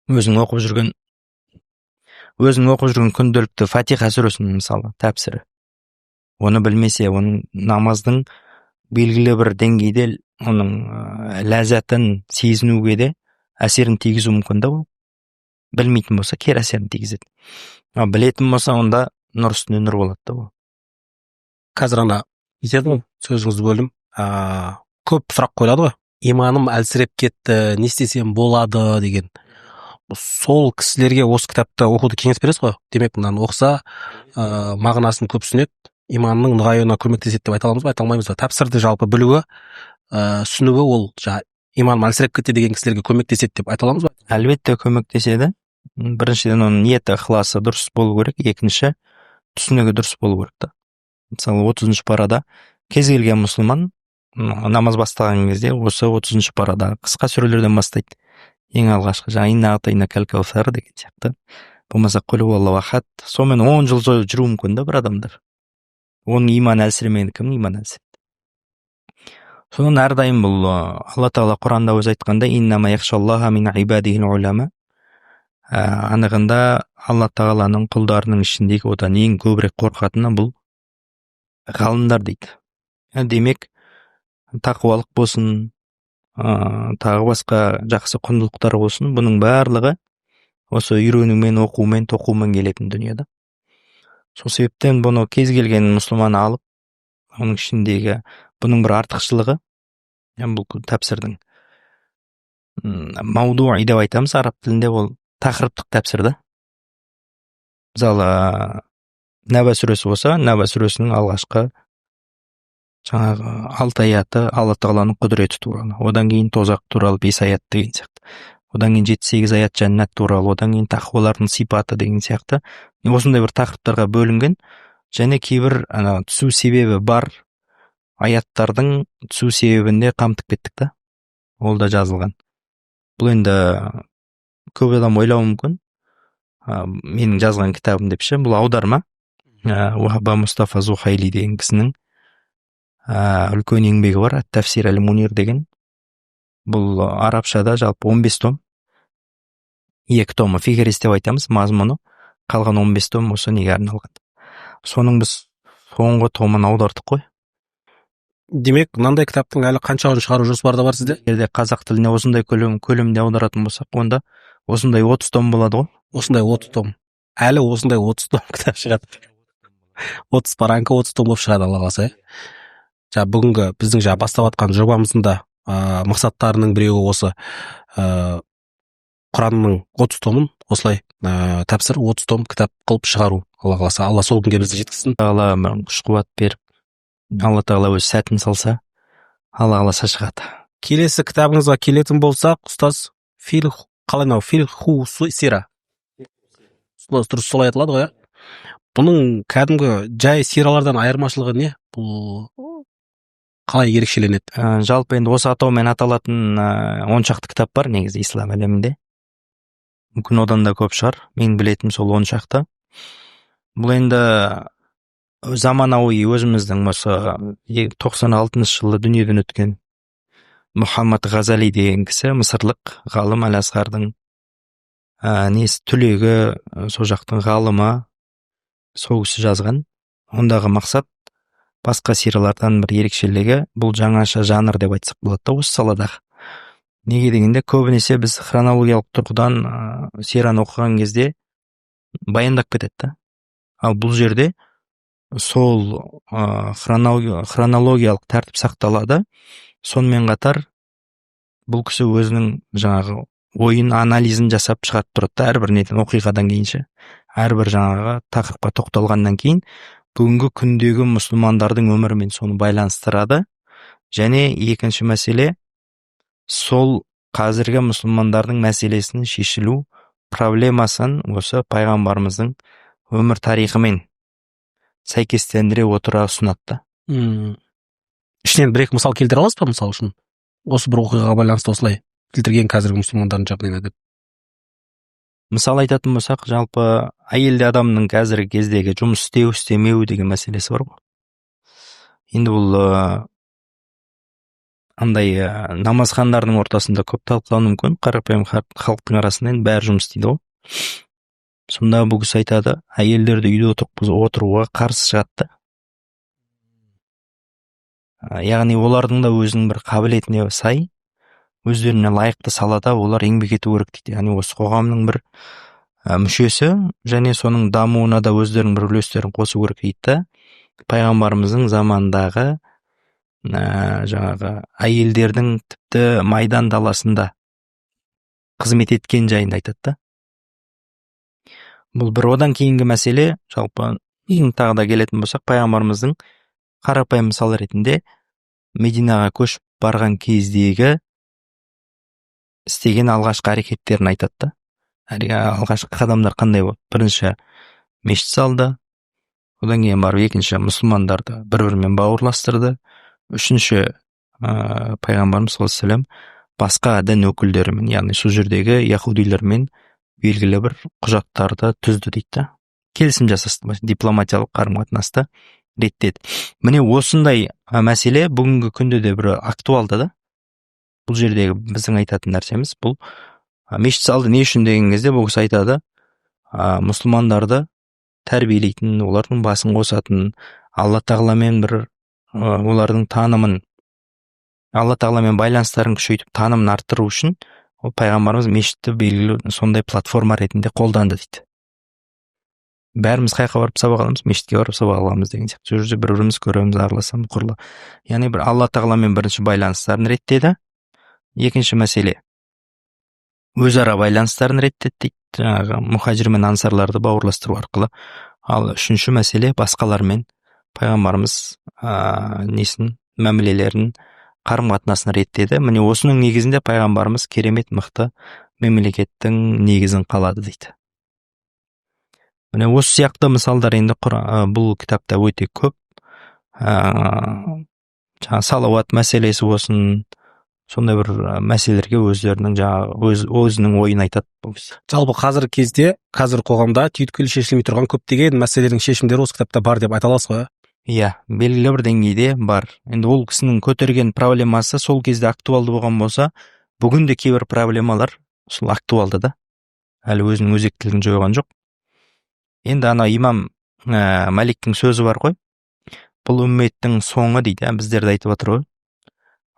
Өзің оқып жүрген күнделікті Фатиха сүресінің мысалы тәпсірі. Оны білмесе, оның намаздың белгілі бір деңгейде оның ләззатын сезінуге де әсерін тигізу мүмкін да ол. Білмейтін болса, кері әсерін тигізеді. Білетін болса, онда нұр үстіне нұр болады да ол. Қазір ана сөзіңізді бөлдім. Көп сұрақ қойылады ғой. Иманым әлсіреп кетті, не істесем болады деген. Сол кісілерге осы кітапты оқуды кеңес бересіз ғой. Демек, мынаны оқыса, мағынасын көп түсінеді, иманның нығаюына көмектеседі деп айта аламыз ба, айта алмаймыз ба? Тәпсірді жалпы білуі, түсінуі ол иманым әлсіреп кетті деген кісілерге көмектеседі деп айта аламыз ба? Әлбетте көмектеседі. Біріншіден оның ниеті, ықыласы дұрыс болу керек, екінші түсінігі дұрыс болу керек та. Мысалы 30 парада кез келген мұсылман намаз бастаған кезде осы 30 парада қысқа сүрелерден бастайды. Ең алғашқы инна атайна кәл-кәусар деген сияқты. Болмаса құл хуаллаху ахад. Сонымен 10 жыл жүру мүмкін да бір адамдар. Оның иманы әлсіремейді, кімнің иманы әлсірейді. Соның әрдайым бұл Алла Тағала Құранда өзі айтқанда иннама яхшаллаха мин ибадихил улама. Анығында Алла Тағаланың құлдарының ішіндегі одан ең көбірек қорқатыны бұл ғалымдар дейді. Демек, тақуалық болсын, тағы басқа жақсы құндылықтар болсын, бұның барлығы осы үйренумен, оқумен, тоқумен келетін дүниеде. Сол себептен бұны кез келген мұсылман алып, оның ішіндегі бұның бір артықшылығы, бұл тәпсірдің маудуи деп айтамыз араб тілінде, ол тақырыптық тәпсір да. Мысалы, Нәбә сүресі болса, Нәбә сүресінің алғашқы жаңағы 6 аяты Алла Тағаланың құдіреті туралы. Одан кейін тозақ туралы 5 аят деген сияқты. Одан кейін 7-8 аят жәннат туралы, одан кейін тақуалардың сипаты деген сияқты. Осындай бір тақырыптарға бөлінген, және кейбір түсу себебі бар аяттардың түсу себебінде қамтып кеттік та. Ол да жазылған. Бұл енді көп адам ойлауы мүмкін. Менің жазған кітабым деп ше, бұл аударма. Уахаба Мустафа Зухайли деген кісінің үлкен еңбегі бар, Тәфсир әл-Мунир деген. Бұл арабшада жалпы 15 том. 2 томы фихрис деп айтамыз, мазмұны. Қалған 15 том осы неге арналған. Соның біз соңғы томын аудардық қой. Демек, мынандай кітаптың әлі қаншауын шығару жоспарда бар сізде? Егер қазақ тіліне осындай көлемде аударатын болсақ, онда осындай 30 том болады ғой. Осындай 30 том. Әлі осындай 30 том кітап шығады. 30 паранка 30 том болып шығады, Алла қаласа. Бүгінгі біздің бастап атқан жобамыздың да мақсаттарының біреуі осы Құранның 30 томын осылай тәпсір 30 том кітап қылып шығару. Алла қаласа, Алла сол күнге бізді жеткізсін. Алла күш-қуат беріп, Алла Тағала өз сәтін салса, Алла қаласа шығады. Келесі кітабыңызға келетін болсақ, ұстаз, филху сира. Дұрыс солай айтылады ғой, бұның кәдімгі жай сиралардан айырмашылығы не? Бұл қалай ерекшеленеді? Жалпы енді осы атаумен аталатын 10 шақты кітап бар негізі ислам әлемінде. Мүмкін одан да көп шығар. Мен білетім сол 10 шақты. Бұл енді заманауи өзіміздің осы 96 жылы дүниеден өткен Мұхаммад Ғазали деген кісі, мысырлық ғалым, Әл-Асқардың түлегі, сол жақтың ғалымы, сол кісі жазған. Ондағы мақсат басқа сиралардан бір ерекшелігі, бұл жаңаша жанр деп айтсақ болады да осы саладағы. Неге дегенде көбінесе біз хронологиялық тұрғыдан сираны оқыған кезде баяндап кетеді да. Ал бұл жерде сол хронологиялық тәртіп сақталады. Сонымен қатар бұл кісі өзінің жаңағы ойын анализін жасап шығарып тұрады да, әрбір неден оқиғадан кейінше. Әрбір жаңағы тақырыпқа тоқталғаннан кейін бүгінгі күндегі мұсылмандардың өмірімен соны байланыстырады. Және екінші мәселе, сол қазіргі мұсылмандардың мәселесін шешілу проблемасын осы пайғамбарымыздың өмір тарихымен сәйкестендіре отыра ұсынады. Ішінен бір-екі мысал келтіре аласыз ба, мысал үшін? Осы бір оқиғаға байланысты осылай келтірген қазіргі мұсылмандардың жағдайына деп. Мысал айтатын болсақ, жалпы әйелді адамның қазіргі кездегі жұмыс істеу, істемеу деген мәселесі бар ғой. Енді бұл андай намазхандардың ортасында көп талқылану мүмкін, қарапайым халықтың арасында енді бәрі жұмыс істейді ғой. Сонда бұл кісі айтады, әйелдерді үйде отыруға қарсы шығады. Яғни олардың да өзінің бір қабілетіне сай, өздеріне лайықты салада олар еңбек ету керек дейді. Яғни осы қоғамның бір мүшесі, және соның дамуына да өздерінің бір үлестерін қосу керек дейді. Пайғамбарымыздың замандағы жаңағы әйелдердің тіпті майдан даласында қызмет еткен жайында айтады да. Бұл бір одан кейінгі мәселе, жалпы тағы да келетін болсақ, пайғамбарымыздың қарапайым мысал ретінде Мединаға көшіп барған кездегі істеген алғашқы әрекеттерін айтады да. Алғашқы қадамдар қандай болды? Бірінші мешіт салды, одан кейін барып екінші мұсылмандарды бір-бірімен бауырластырды, үшінші пайғамбарымыз саллаллаху алейхи вассалам басқа дін өкілдерімен, яғни сол жердегі яһудилермен белгілі бір құжаттарды түзді дейді. Келісім жасасты, дипломатиялық қарым-қатынасты реттеді. Міне осындай мәселе бүгінгі күнде де бір актуалды да. Бұл жердегі біздің айтатын нәрсеміз, бұл мешіт салды не үшін деген кезде бұл кісі айтады, мұсылмандарды тәрбиелейтін, олардың басын қосатын, Алла тағаламен бір олардың танымын, Алла тағаламен байланыстарын күшейтіп танымын арттыру үшін ол пайғамбарымыз мешітті белгілі сондай платформа ретінде қолданды дейді. Бәріміз қайқа барып сабақ аламыз, мешітке барып сабақ аламыз деген сияқты. Сол жерде бір-біріміз көреміз, араласамыз, құрлы. Яғни бір Алла тағаламен бірінші байланыстарын реттеді. Екінші мәселе, өзара байланыстарын реттеді дейді, жаңағы мұхажир мен ансарларды бауырластыру арқылы. Ал үшінші мәселе, басқалармен пайғамбарымыз мәмілелерін, қарым-қатынасын реттеді. Міне осының негізінде пайғамбарымыз керемет мықты мемлекеттің негізін қалады дейді. Міне осы сияқты мысалдар енді бұл кітапта өте көп. Салауат мәселесі болсын, сондай бір мәселелерге өздерінің өзінің ойын айтады. Жалпы қазіргі кезде, қазір қоғамда түйткіл шешілмей тұрған көптеген мәселелердің шешімдері осы кітапта бар деп айта аласыз ғой? Иә, белгілі бір деңгейде бар. Енді ол кісінің көтерген проблемасы сол кезде актуалды болған болса, бүгін де кейбір проблемалар сол актуалды да. Әлі өзінің өзектілігін жойған жоқ. Енді ана имам Маликтің сөзі бар ғой. Бұл үмметтің соңы дейді, біздерді айтып отыр ғой.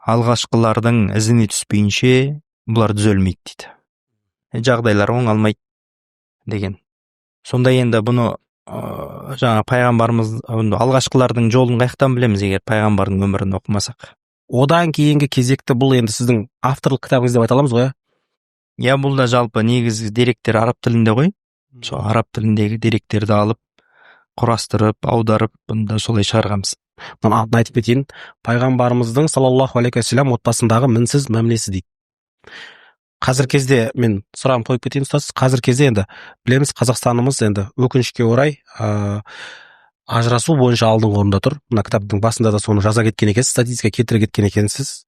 Алғашқылардың ізіне түспейінше бұлар түзелмейді дейді. Жағдайлар оңалмайды деген. Сонда енді бұны жаңа пайғамбарымыз алғашқылардың жолын қаяқтан білеміз, егер пайғамбардың өмірін оқымасақ. Одан кейінгі кезекті бұл енді сіздің авторлық кітабыңыз деп айта аламыз ғой? Иә, бұл да жалпы негізгі деректер араб тілінде ғой. Сол араб тіліндегі деректерді алып, құрастырып, аударып, бұны да солай шығарғанбыз. Мұны айтып кетейін, пайғамбарымыздың саллаллаху алейхи вассалам отбасындағы мінсіз мәмілесі дейді. Қазір кезде мен сұрағым қойып кетейін, ұстаз. Қазір кезде енді білеміз, Қазақстанымыз енді өкінішке орай ажырасу бойынша алдыңғы орында тұр. Мына кітаптың басында да соны жаза кеткен екенсіз, статистика келтіре кеткен екенсіз.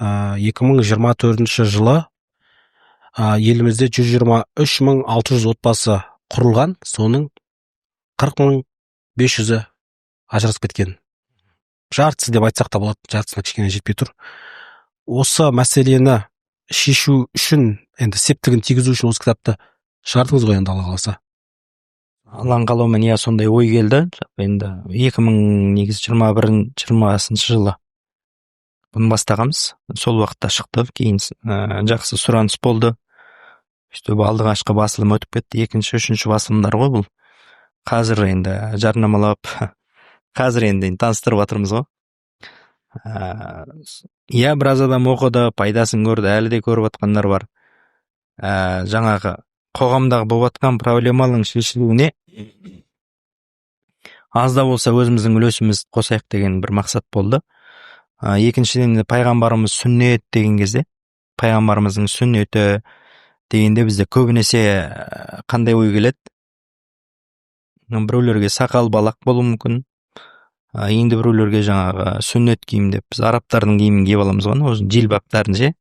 2024 жылы елімізде 123.600 отбасы құрылған, соның 40.500-і ажырасып кеткен. Жартысы деп айтсақ та болады, жартысына кішкене жетпей тұр. Осы мәселені шешу үшін, енді септігін тигізу үшін осы кітапты шығардыңыз ғой енді, Алла қаласа. Алланың қалауымен сондай ой келді. Енді 2020 жылы бұны бастағанбыз. Сол уақытта шықты, кейін жақсы сұраныс болды. Сөйтіп алдыңашқы басылым өтіп кетті. Екінші, үшінші басылымдар ғой бұл. Қазір енді жарнамалап, қазір енді таныстырып жатырмыз ғой. Иә, біраз адам оқыды, пайдасын көрді, әлі де көріп жатқандар бар. Жаңағы қоғамдағы болып жатқан проблеманың шешілуіне аз да болса өзіміздің үлесімізді қосайық деген бір мақсат болды. Екіншіден, пайғамбарымыз сүннет деген кезде, пайғамбарымыздың сүннеті дегенде бізде көбінесе қандай ой келеді? Біреулерге сақал балақ болуы мүмкін. Енді біреулерге жаңағы сүннет киім деп, біз арабтардың киімін киіп аламыз ғой, өзінің жилбаптарын ше.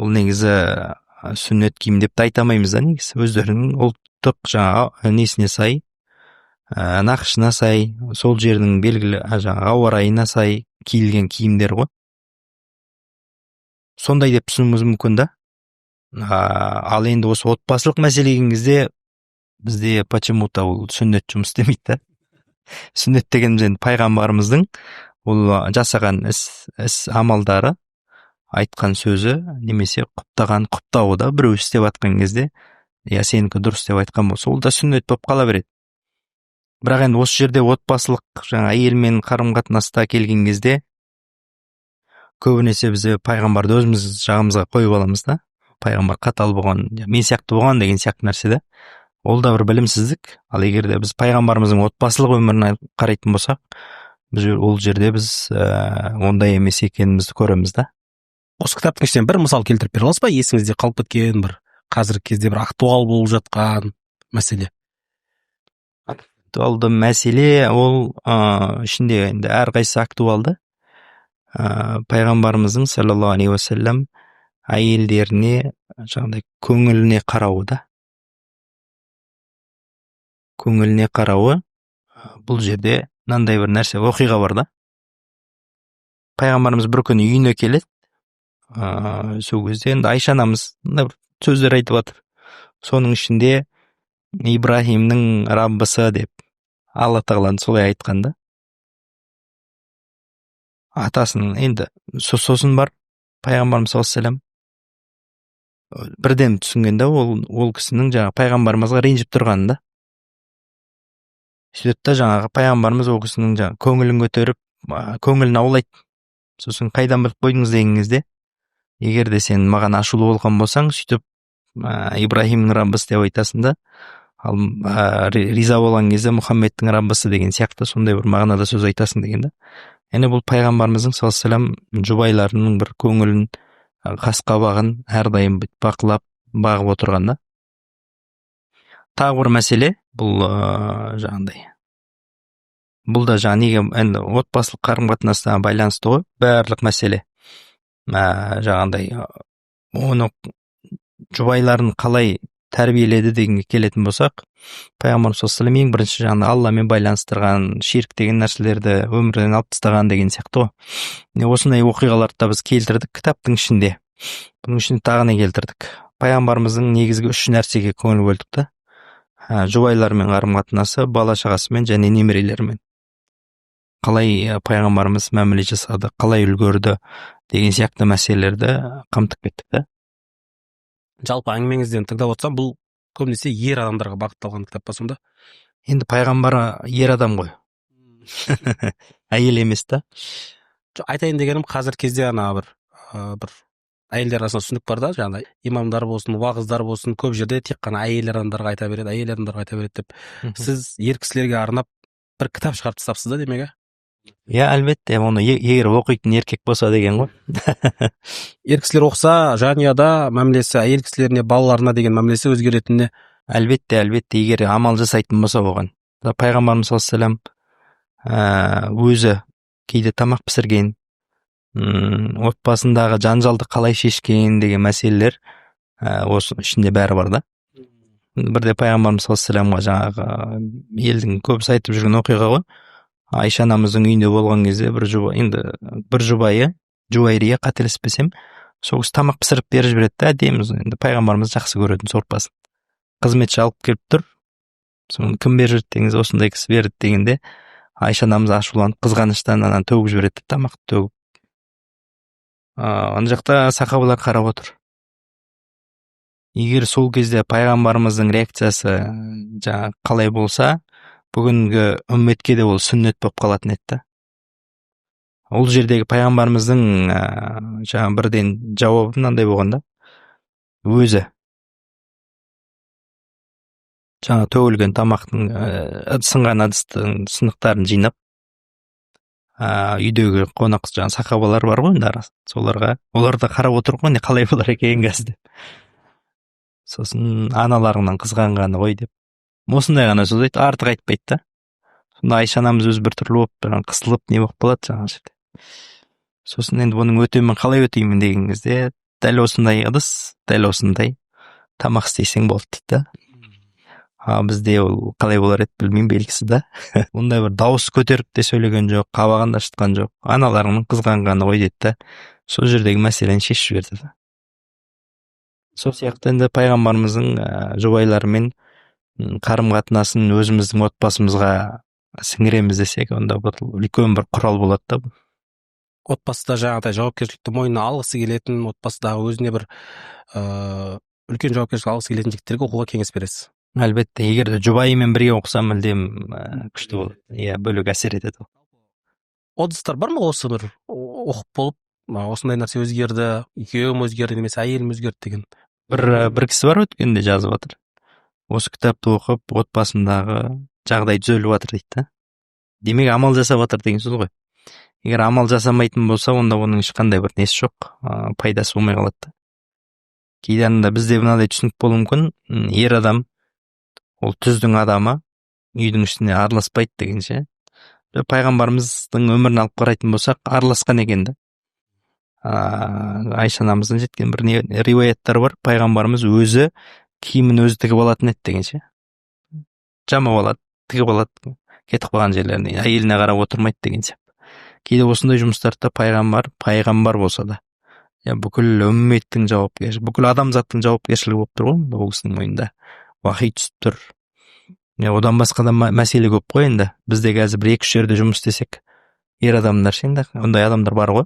Ол негізі сүннет киім деп те айта алмаймыз да, негізі өздерінің ұлттық жаңағы несіне сай, нақышына сай, сол жердің белгілі жаңағы ауа райына сай киілген киімдер ғой. Сондай деп түсінуіміз мүмкін да. Ал енді осы отбасылық мәселе келген кезде бізде почему-то ол сүннет жұмыс істемейді да. Сүннет дегеніміз енді пайғамбарымыздың ол жасаған іс амалдары, айтқан сөзі немесе құптаған құптауы да біреу істеп жатқан кезде, я сенікі дұрыс деп айтқан болса, ол да сүннет болып қала береді. Бірақ енді осы жерде отбасылық жаңа әйелмен қарым-қатынаста келген кезде көбінесе біз пайғамбарды өзіміз жағымызға қойып аламыз да. Пайғамбар қатал болған, мен сияқты болған деген сияқты нәрсе да. Ол да бір білімсіздік. Ал егер де біз пайғамбарымыздың отбасылық өмірін қарайтын болсақ, ол жерде біз ондай емес екенімізді көреміз да. Осы кітаптың ішінен бір мысал келтіріп бере аласыз ба? Есіңізде қалып кеткен бір қазіргі кезде бір актуал болып жатқан мәселе. Актуалды мәселе ол ішінде енді әрқайсысы актуалды. Пайғамбарымыздың саллаллаху алейхи уассалам әйелдеріне жаңағыдай көңіліне қарауы да. Көңіліне қарауы, бұл жерде мынандай бір нәрсе оқиға бар да. Пайғамбарымыз бір күні үйіне келеді. Сол кезде енді Айша анамыз бір сөздер айтып жатыр. Соның ішінде Ибрахимнің Раббысы деп Алла тағала солай айтқан да. Атасының енді сосын бар пайғамбарымыз саллаллаху алейхи вассалам бірден түсінген да, ол кісінің жаңағы пайғамбарымызға ренжіп тұрғанын да. Сөйтеді да жаңағы пайғамбарымыз ол кісінің жаңағы көңілін көтеріп, көңілін аулайды. Сосын қайдан біліп қойдыңыз деген кезде, егер де сен маған ашулы болған болсаң, сөйтіп Ибрахимнің Раббысы деп айтасың да, ал риза болған кезде Мұхаммедтің Раббысы деген сияқты сондай бір мағынада сөз айтасың деген да. Яғни бұл пайғамбарымыздың саллаллаху алейхи вассалам жұбайларының бір көңілін, қас-қабағын әрдайым бақылап, бағып отырған да. Тағы бір мәселе, бұл жаңағыдай. Бұл да жаңа неге енді отбасылық қарым-қатынасына байланысты ғой, барлық мәселе. Жаңағыдай оны жұбайларын қалай тәрбиеледі дегенге келетін болсақ, пайғамбарымыз саллаллаху алейхи вассалам ең бірінші жаңағы Алламен байланыстырған, ширк деген нәрселерді өмірден алып тастаған деген сияқты ғой. Осындай оқиғаларды да біз келтірдік кітаптың ішінде. Бұның ішінде тағы не келтірдік? Пайғамбарымыздың негізгі 3 нәрсеге көңіл бөлдік та. Жұбайлармен қарым-қатынасы, бала-шағасымен және немерелерімен. Қалай пайғамбарымыз мәміле жасады, қалай үлгерді деген сияқты мәселелерді қамтып кеттік та. Жалпы әңгімеңізден тыңдап отырсам, бұл көбінесе ер адамдарға бағытталған кітап па сонда? Енді пайғамбар ер адам ғой. Әйел емес та. Айтайын дегенім, қазір кезде бір әйелдер арасында түсінік бар да, жаңағы имамдар болсын, уағыздар болсын, көп жерде тек қана әйел адамдарға айта береді деп. Сіз ер кісілерге арнап бір кітап шығарып тастапсыз да, демек? Иә, әлбетте, оны егер оқитын еркек болса деген ғой. Ер кісілер оқса, жанұяда мәмілесі, әйел кісілеріне, балаларына деген мәмілесі өзгеретініне? Әлбетте, егер амал жасайтын болса оған. Пайғамбарымыз саллаллаху алейхи вассалам өзі кейде тамақ пісірген, отбасындағы жанжалды қалай шешкен деген мәселелер осы ішінде бәрі бар да. Бірде пайғамбарымыз саллаллаху алейхи вассаламға жаңағы елдің көбісі айтып жүрген оқиға ғой. Айша анамыздың үйінде болған кезде бір жұбайы, Жуайрия қателеспесем, сол кісі тамақ пісіріп беріп жібереді да, әдемі. Енді пайғамбарымыз жақсы көретін сорпасын. Қызметші алып келіп тұр. Соны кім беріп жүрді дегенде, осындай кісі берді дегенде, Айша анамыз ашуланып, қызғаныштан төгіп жібереді, тамақты төгіп. Ана жақта сахабалар қарап отыр. егер сол кезде пайғамбарымыздың реакциясы жаңа қалай болса, бүгінгі үмметке де ол сүннет болып қалатын еді да. Ол жердегі пайғамбарымыздың жаңа бірден жауабы мынандай болған да. Өзі жаңа төгілген тамақтың сынған ыдыстың сынықтарын жинап, үйдегі қонақ жаңа сахабалар бар ғой, олар да қарап отыр ғой, не қалай болар екен қазір деп. Сосын аналарыңнан қызғанғаны ғой деп. Осындай ғана сөз айтты, артық айтпайды да. Сонда Айша анамыз өзі біртүрлі болып, қысылып не болып қалады жаңа жерде. Сосын енді бұның өтемін қалай өтеймін деген кезде, дәл осындай ыдыс, дәл осындай тамақ істесең болды дейді да. Бізде ол қалай болар еді білмеймін, белгісіз да. Ондай бір дауыс көтеріп те сөйлеген жоқ, қабағын да шытқан жоқ. Аналарының қызғанғаны ғой деді да. Сол жердегі мәселені шешіп жіберді да. Сол сияқты енді пайғамбарымыздың жұбайларымен қарым-қатынасын өзіміздің отбасымызға сіңіреміз десек, онда бұл үлкен бір құрал болады да. Отбасыда жаңағыдай жауапкершілікті мойнына алғысы келетін, отбасыдағы өзіне бір үлкен жауапкершілік алғысы келетін жігіттерге оқуға кеңес бересіз. Әлбетте, егер де жұбайымен бірге оқысам мүлдем күшті болады. Иә, бөлек әсер етеді. Отзывтар бар ма осы бір оқып болып, осындай нәрсе өзгерді, екеуім өзгерді немесе әйелім өзгерді деген? Бір кісі бар өткенде жазып жатыр. Осы кітапты оқып, отбасындағы жағдай түзеліп жатыр дейді да. Демек, амал жасап жатыр деген сөз ғой. Егер амал жасамайтын болса, онда оның ешқандай бір несі жоқ, пайдасы болмай қалады. Кейде бізде мынадай түсінік болуы мүмкін, ер адам ол түздің адамы, үйдің ішіне араласпайды дегенше. Пайғамбарымыздың өмірін алып қарайтын болсақ, араласқан екен да. Айша анамыздың жеткен бір риуаяттар бар, пайғамбарымыз өзі киімін өзі тігіп алатын еді дегенше. Жамап алады, тігіп алады, кетіп қалған жерлеріне, әйеліне қарап отырмайды деген сияқты. Кейде осындай жұмыстарда пайғамбар болса да, бүкіл үмметтің жауапкершілігі, бүкіл адамзаттың жауапкершілігі болып тұр ғой, ол кісінің мойнында. Уахи түсіп тұр. Одан басқа да мәселе көп қой енді. Бізде қазір бір 2-3 жерде жұмыс істесек, ер адамдар енді, ондай адамдар бар ғой.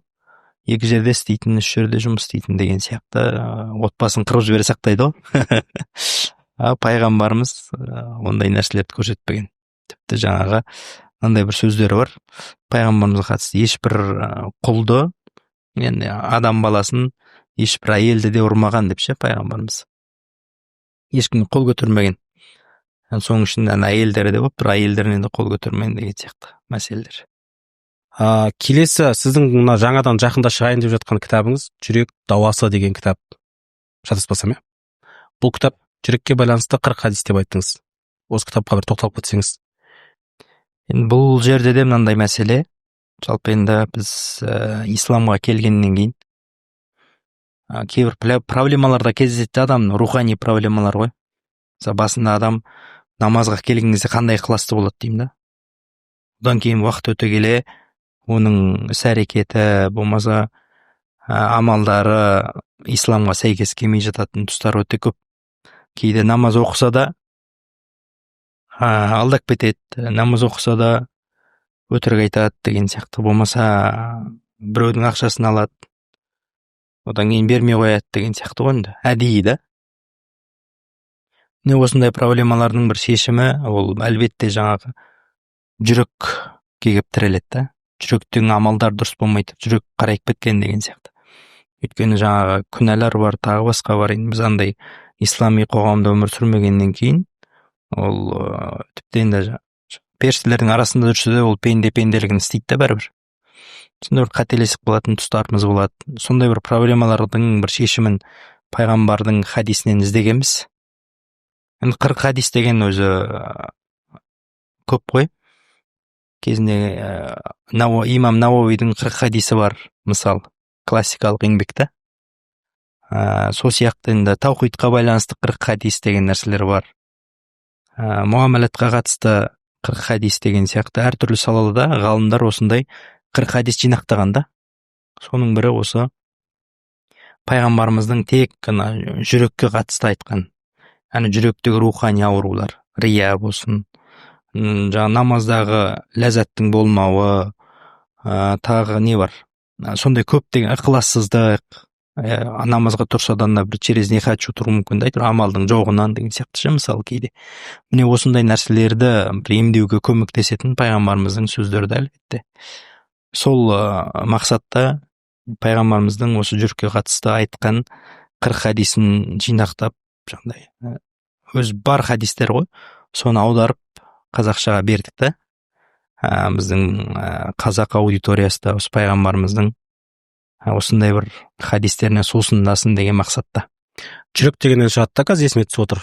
2 жерде істейтін, 3 жерде жұмыс істейтін деген сияқты, отбасын қырып жібере сақтайды ғой. Пайғамбарымыз ондай нәрселерді көрсетпеген. Тіпті жаңағы мынандай бір сөздері бар. Пайғамбарымызға қатысты ешбір құлды, енді адам баласын ешбір әйелді де ұрмаған деп ше пайғамбарымыз. Ешкім қол көтермеген. Соның ішінде әйелдері де болып тұр, әйелдеріне де қол көтермеген деген сияқты мәселелер. Келесі сіздің мына жаңадан жақында шығайын деп жатқан кітабыңыз «Жүрек дауасы» деген кітап. Шатаспасам, бұл кітап жүрекке байланысты 40 хадис деп айттыңыз. Осы кітапқа бір тоқталып кетсеңіз. Енді бұл жерде де мынандай мәселе, жалпы енді біз исламға келгеннен кейін кейбір проблемаларда кездеседі адам, рухани проблемалар ғой. Басында адам намазға келген кезде қандай ықыласты болады деймін да. Одан кейін уақыт өте келе оның іс-әрекеті, болмаса амалдары исламға сәйкес келмей жататын тұстар өте көп. Кейде намаз оқыса да алдап кетеді, намаз оқыса да өтірік айтады деген сияқты, болмаса біреудің ақшасын алады, одан кейін бермей қояды деген сияқты ғой енді, әдейі да. Осындай проблемалардың бір шешімі, ол әлбетте жаңағы жүрекке келіп тіреледі да. Жүректің амалдар дұрыс болмайды, жүрек қарайып кеткен деген сияқты. Өйткені жаңағы күнәлар бар, тағы басқа бар. Біз андай ислами қоғамда өмір сүрмегеннен кейін, ол тіпті енді періштелердің арасында жүрсе де, ол пенделігін істейді да бәрібір. Сондай бір қателесіп қалатын тұстарымыз болады. Сондай бір проблемалардың бір шешімін пайғамбардың хадисінен іздегенбіз. 40 хадис деген өзі көп қой. Кезінде имам Науауидің 40 хадисі бар, мысал, классикалық еңбекте. Сол сияқты енді таухидқа байланысты 40 хадис деген нәрселер бар. Муамалатқа қатысты 40 хадис деген сияқты әртүрлі салаларда ғалымдар осындай 40 хадис жинақтаған да. Соның бірі осы пайғамбарымыздың тек қана жүрекке қатысты айтқан, жүректегі рухани аурулар, рия болсын, жаңа намаздағы ләззаттың болмауы, тағы не бар? Сондай көптеген ықылассыздық, намазға тұрсадан да бір через не хочу тұру мүмкін да, әйтеуір амалдың жоғынан деген сияқты ше, мысалы кейде. Міне осындай нәрселерді бір емдеуге көмектесетін пайғамбарымыздың сөздері де әлбетте. Сол мақсатта пайғамбарымыздың осы жүрекке қатысты айтқан 40 хадисін жинақтап, жаңағыдай өз бар хадистер ғой, соны аударып қазақшаға бердік та. Біздің қазақ аудиториясында осы пайғамбарымыздың осындай бір хадистеріне сусындасын деген мақсатта. Жүрек дегеннен шығады да, қазір есіме түсіп отыр.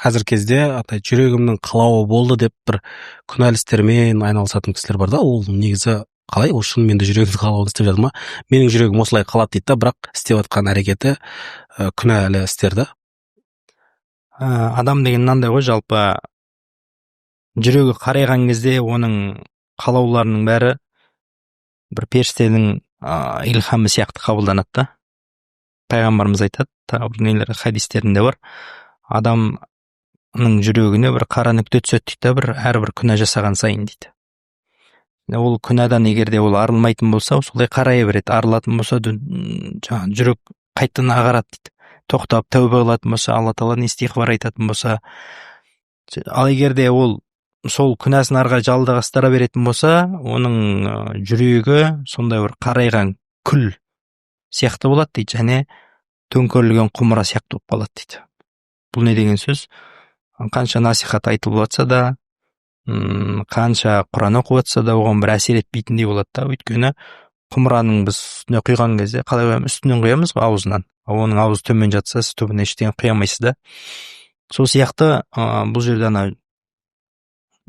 Қазір кезде жүрегімнің қалауы болды деп бір күнәлі істермен айналысатын кісілер бар да, ол негізі қалай? Ол шынымен де жүрегінің қалауын істеп жатыр ма? Менің жүрегім осылай қалады дейді да, бірақ істеп жатқан әрекеті күнәлі істер да. Адам деген мынандай ғой, жалпы жүрегі қарайған кезде оның қалауларының бәрі бір періштенің илхамы сияқты қабылданады да. Пайғамбарымыз айтады, тағы бір нелер хадистерінде бар, адамның жүрегіне бір қара нүкте түседі дейді, бір әрбір күнә жасаған сайын дейді. Ол күнәдан егер де ол арылмайтын болса, солай қарая береді. Арылатын болса, жүрек қайтадан ағарады дейді. Тоқтап тәубе қылатын болса, алла тағаладан истиғфар айтатын болса, ал егер де ол сол күнәсін арға жалғастыра беретін болса, оның жүрегі сондай бір қарайған күл сияқты болады дейді, және төңкерілген құмыра сияқты болып қалады дейді. Бұл не деген сөз? Қанша насихат айтылып жатса да, қанша Құран оқып жатса да, оған бір әсер етпейтіндей болады да. Өйткені құмыраның біз үстіне құйған кезде қалай қоямыз? Үстінен құямыз ғой, аузынан. Оның аузы төмен жатса, сіз түбіне ештеңе құя алмайсыз да. Сол сияқты бұл жерде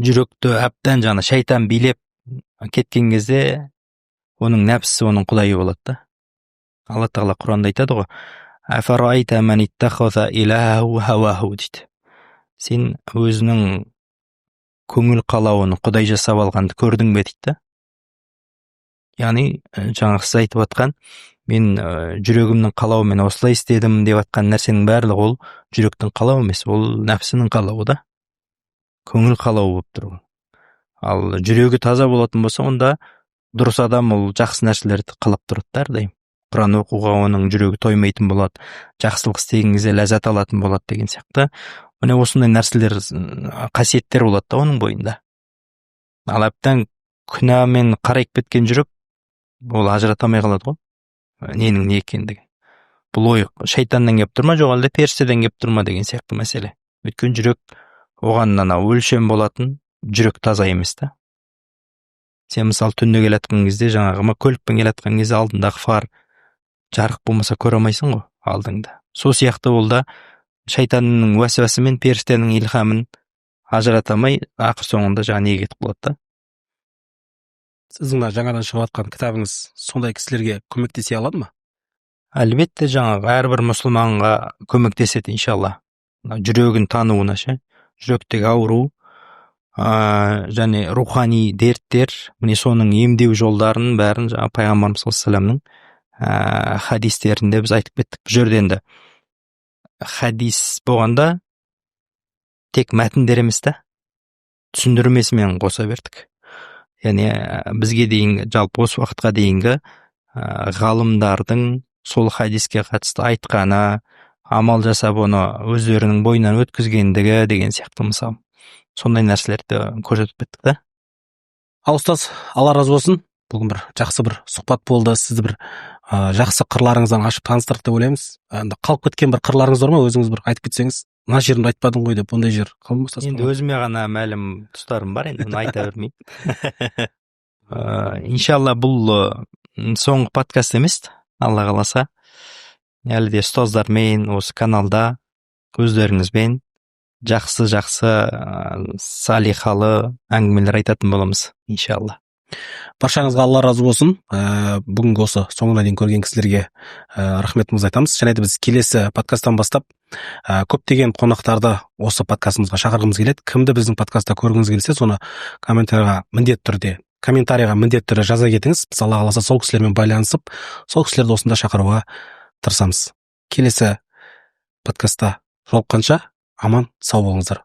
жүректі әбден шайтан билеп кеткен кезде оның нәпсісі оның құдайы болады да. Алла тағала Құранда айтады ғой, «Афарайта ман иттахаза илаху хаваху» дейді. Сен өзінің көңіл қалауын құдай жасап алғанды көрдің бе дейді. Яғни жаңағы сіз айтып жатқан, мен жүрегімнің қалауымен осылай істедім деп жатқан нәрсенің барлығы ол жүректің қалауы емес, ол нәпсінің қалауы да. Көңіл қалауы болып тұр. Ал жүрегі таза болатын болса, онда дұрыс адам ол жақсы нәрселерді қалап тұрады әрдайым. Құран оқуға оның жүрегі тоймайтын болады, жақсылық істеген кезде ләззат алатын болады деген сияқты. Міне осындай нәрселер, қасиеттер болады да оның бойында. Ал әбден күнәмен қарайып кеткен жүрек, ол ажырата алмай қалады ғой, ненің не екендігі. Бұл ой шайтаннан келіп тұр ма, жоқ әлде періштеден келіп тұр ма деген сияқты мәселе. Өйткені жүрек оған өлшем болатын жүрек таза емес та. Сен мысалы түнде келатқан кезде, жаңағы көлікпен келатқан кезде алдындағы фар жарық болмаса көре алмайсың ғой алдыңда. Сол сияқты ол да шайтанның уәсуәсі мен періштенің илхамын ажырата алмай, ақыр соңында неге кетіп қалады да. Сіздің жаңадан шығып жатқан кітабыңыз сондай кісілерге көмектесе алады ма? Әлбетте, әрбір мұсылманға көмектеседі иншалла. Жүрегін тануына ше, жүректегі ауру, және рухани дерттер, міне соның емдеу жолдарын бәрін пайғамбарымыз саллаллаху алейхи вассаламның хадистерінде біз айтып кеттік. Бұл жерде енді хадис болғанда тек мәтіндер емес та, түсіндірмесімен қоса бердік. Яғни бізге дейінгі, жалпы осы уақытқа дейінгі ғалымдардың сол хадиске қатысты айтқаны, амал жасап оны өздерінің бойынан өткізгендігі деген сияқты мысалы. Сондай нәрселерді көрсетіп кеттік та. Ал ұстаз, Алла разы болсын. Бүгін бір жақсы бір сұхбат болды. Сізді бір жақсы қырларыңыздан ашып таныстырдық деп ойлаймыз. Қалып кеткен бір қырларыңыз бар ма? Өзіңіз бір айтып кетсеңіз. Мына жерімді айтпадың ғой деп, ондай жер қалмастасыз. Енді өзіме ғана мәлім тұстарым бар, енді оны айта бермеймін. Иншалла бұл соңғы подкаст емес, Алла қаласа. Әлі де ұстаздармен осы каналда өздеріңізбен жақсы салихалы әңгімелер айтатын боламыз, иншалла. Баршаңызға Алла разы болсын. Бүгінгі осы соңына дейін көрген кісілерге рахметімізді айтамыз. Және де біз келесі подкасттан бастап көптеген қонақтарды осы подкастымызға шақырғымыз келеді. Кімді біздің подкастта көргіңіз келсе, соны комментарийға міндетті түрде жаза кетіңіз. Біз Алла қаласа сол кісілермен байланысып, сол кісілерді осында шақыруға тырысамыз. Келесі подкастта жолыққанша аман сау болыңыздар.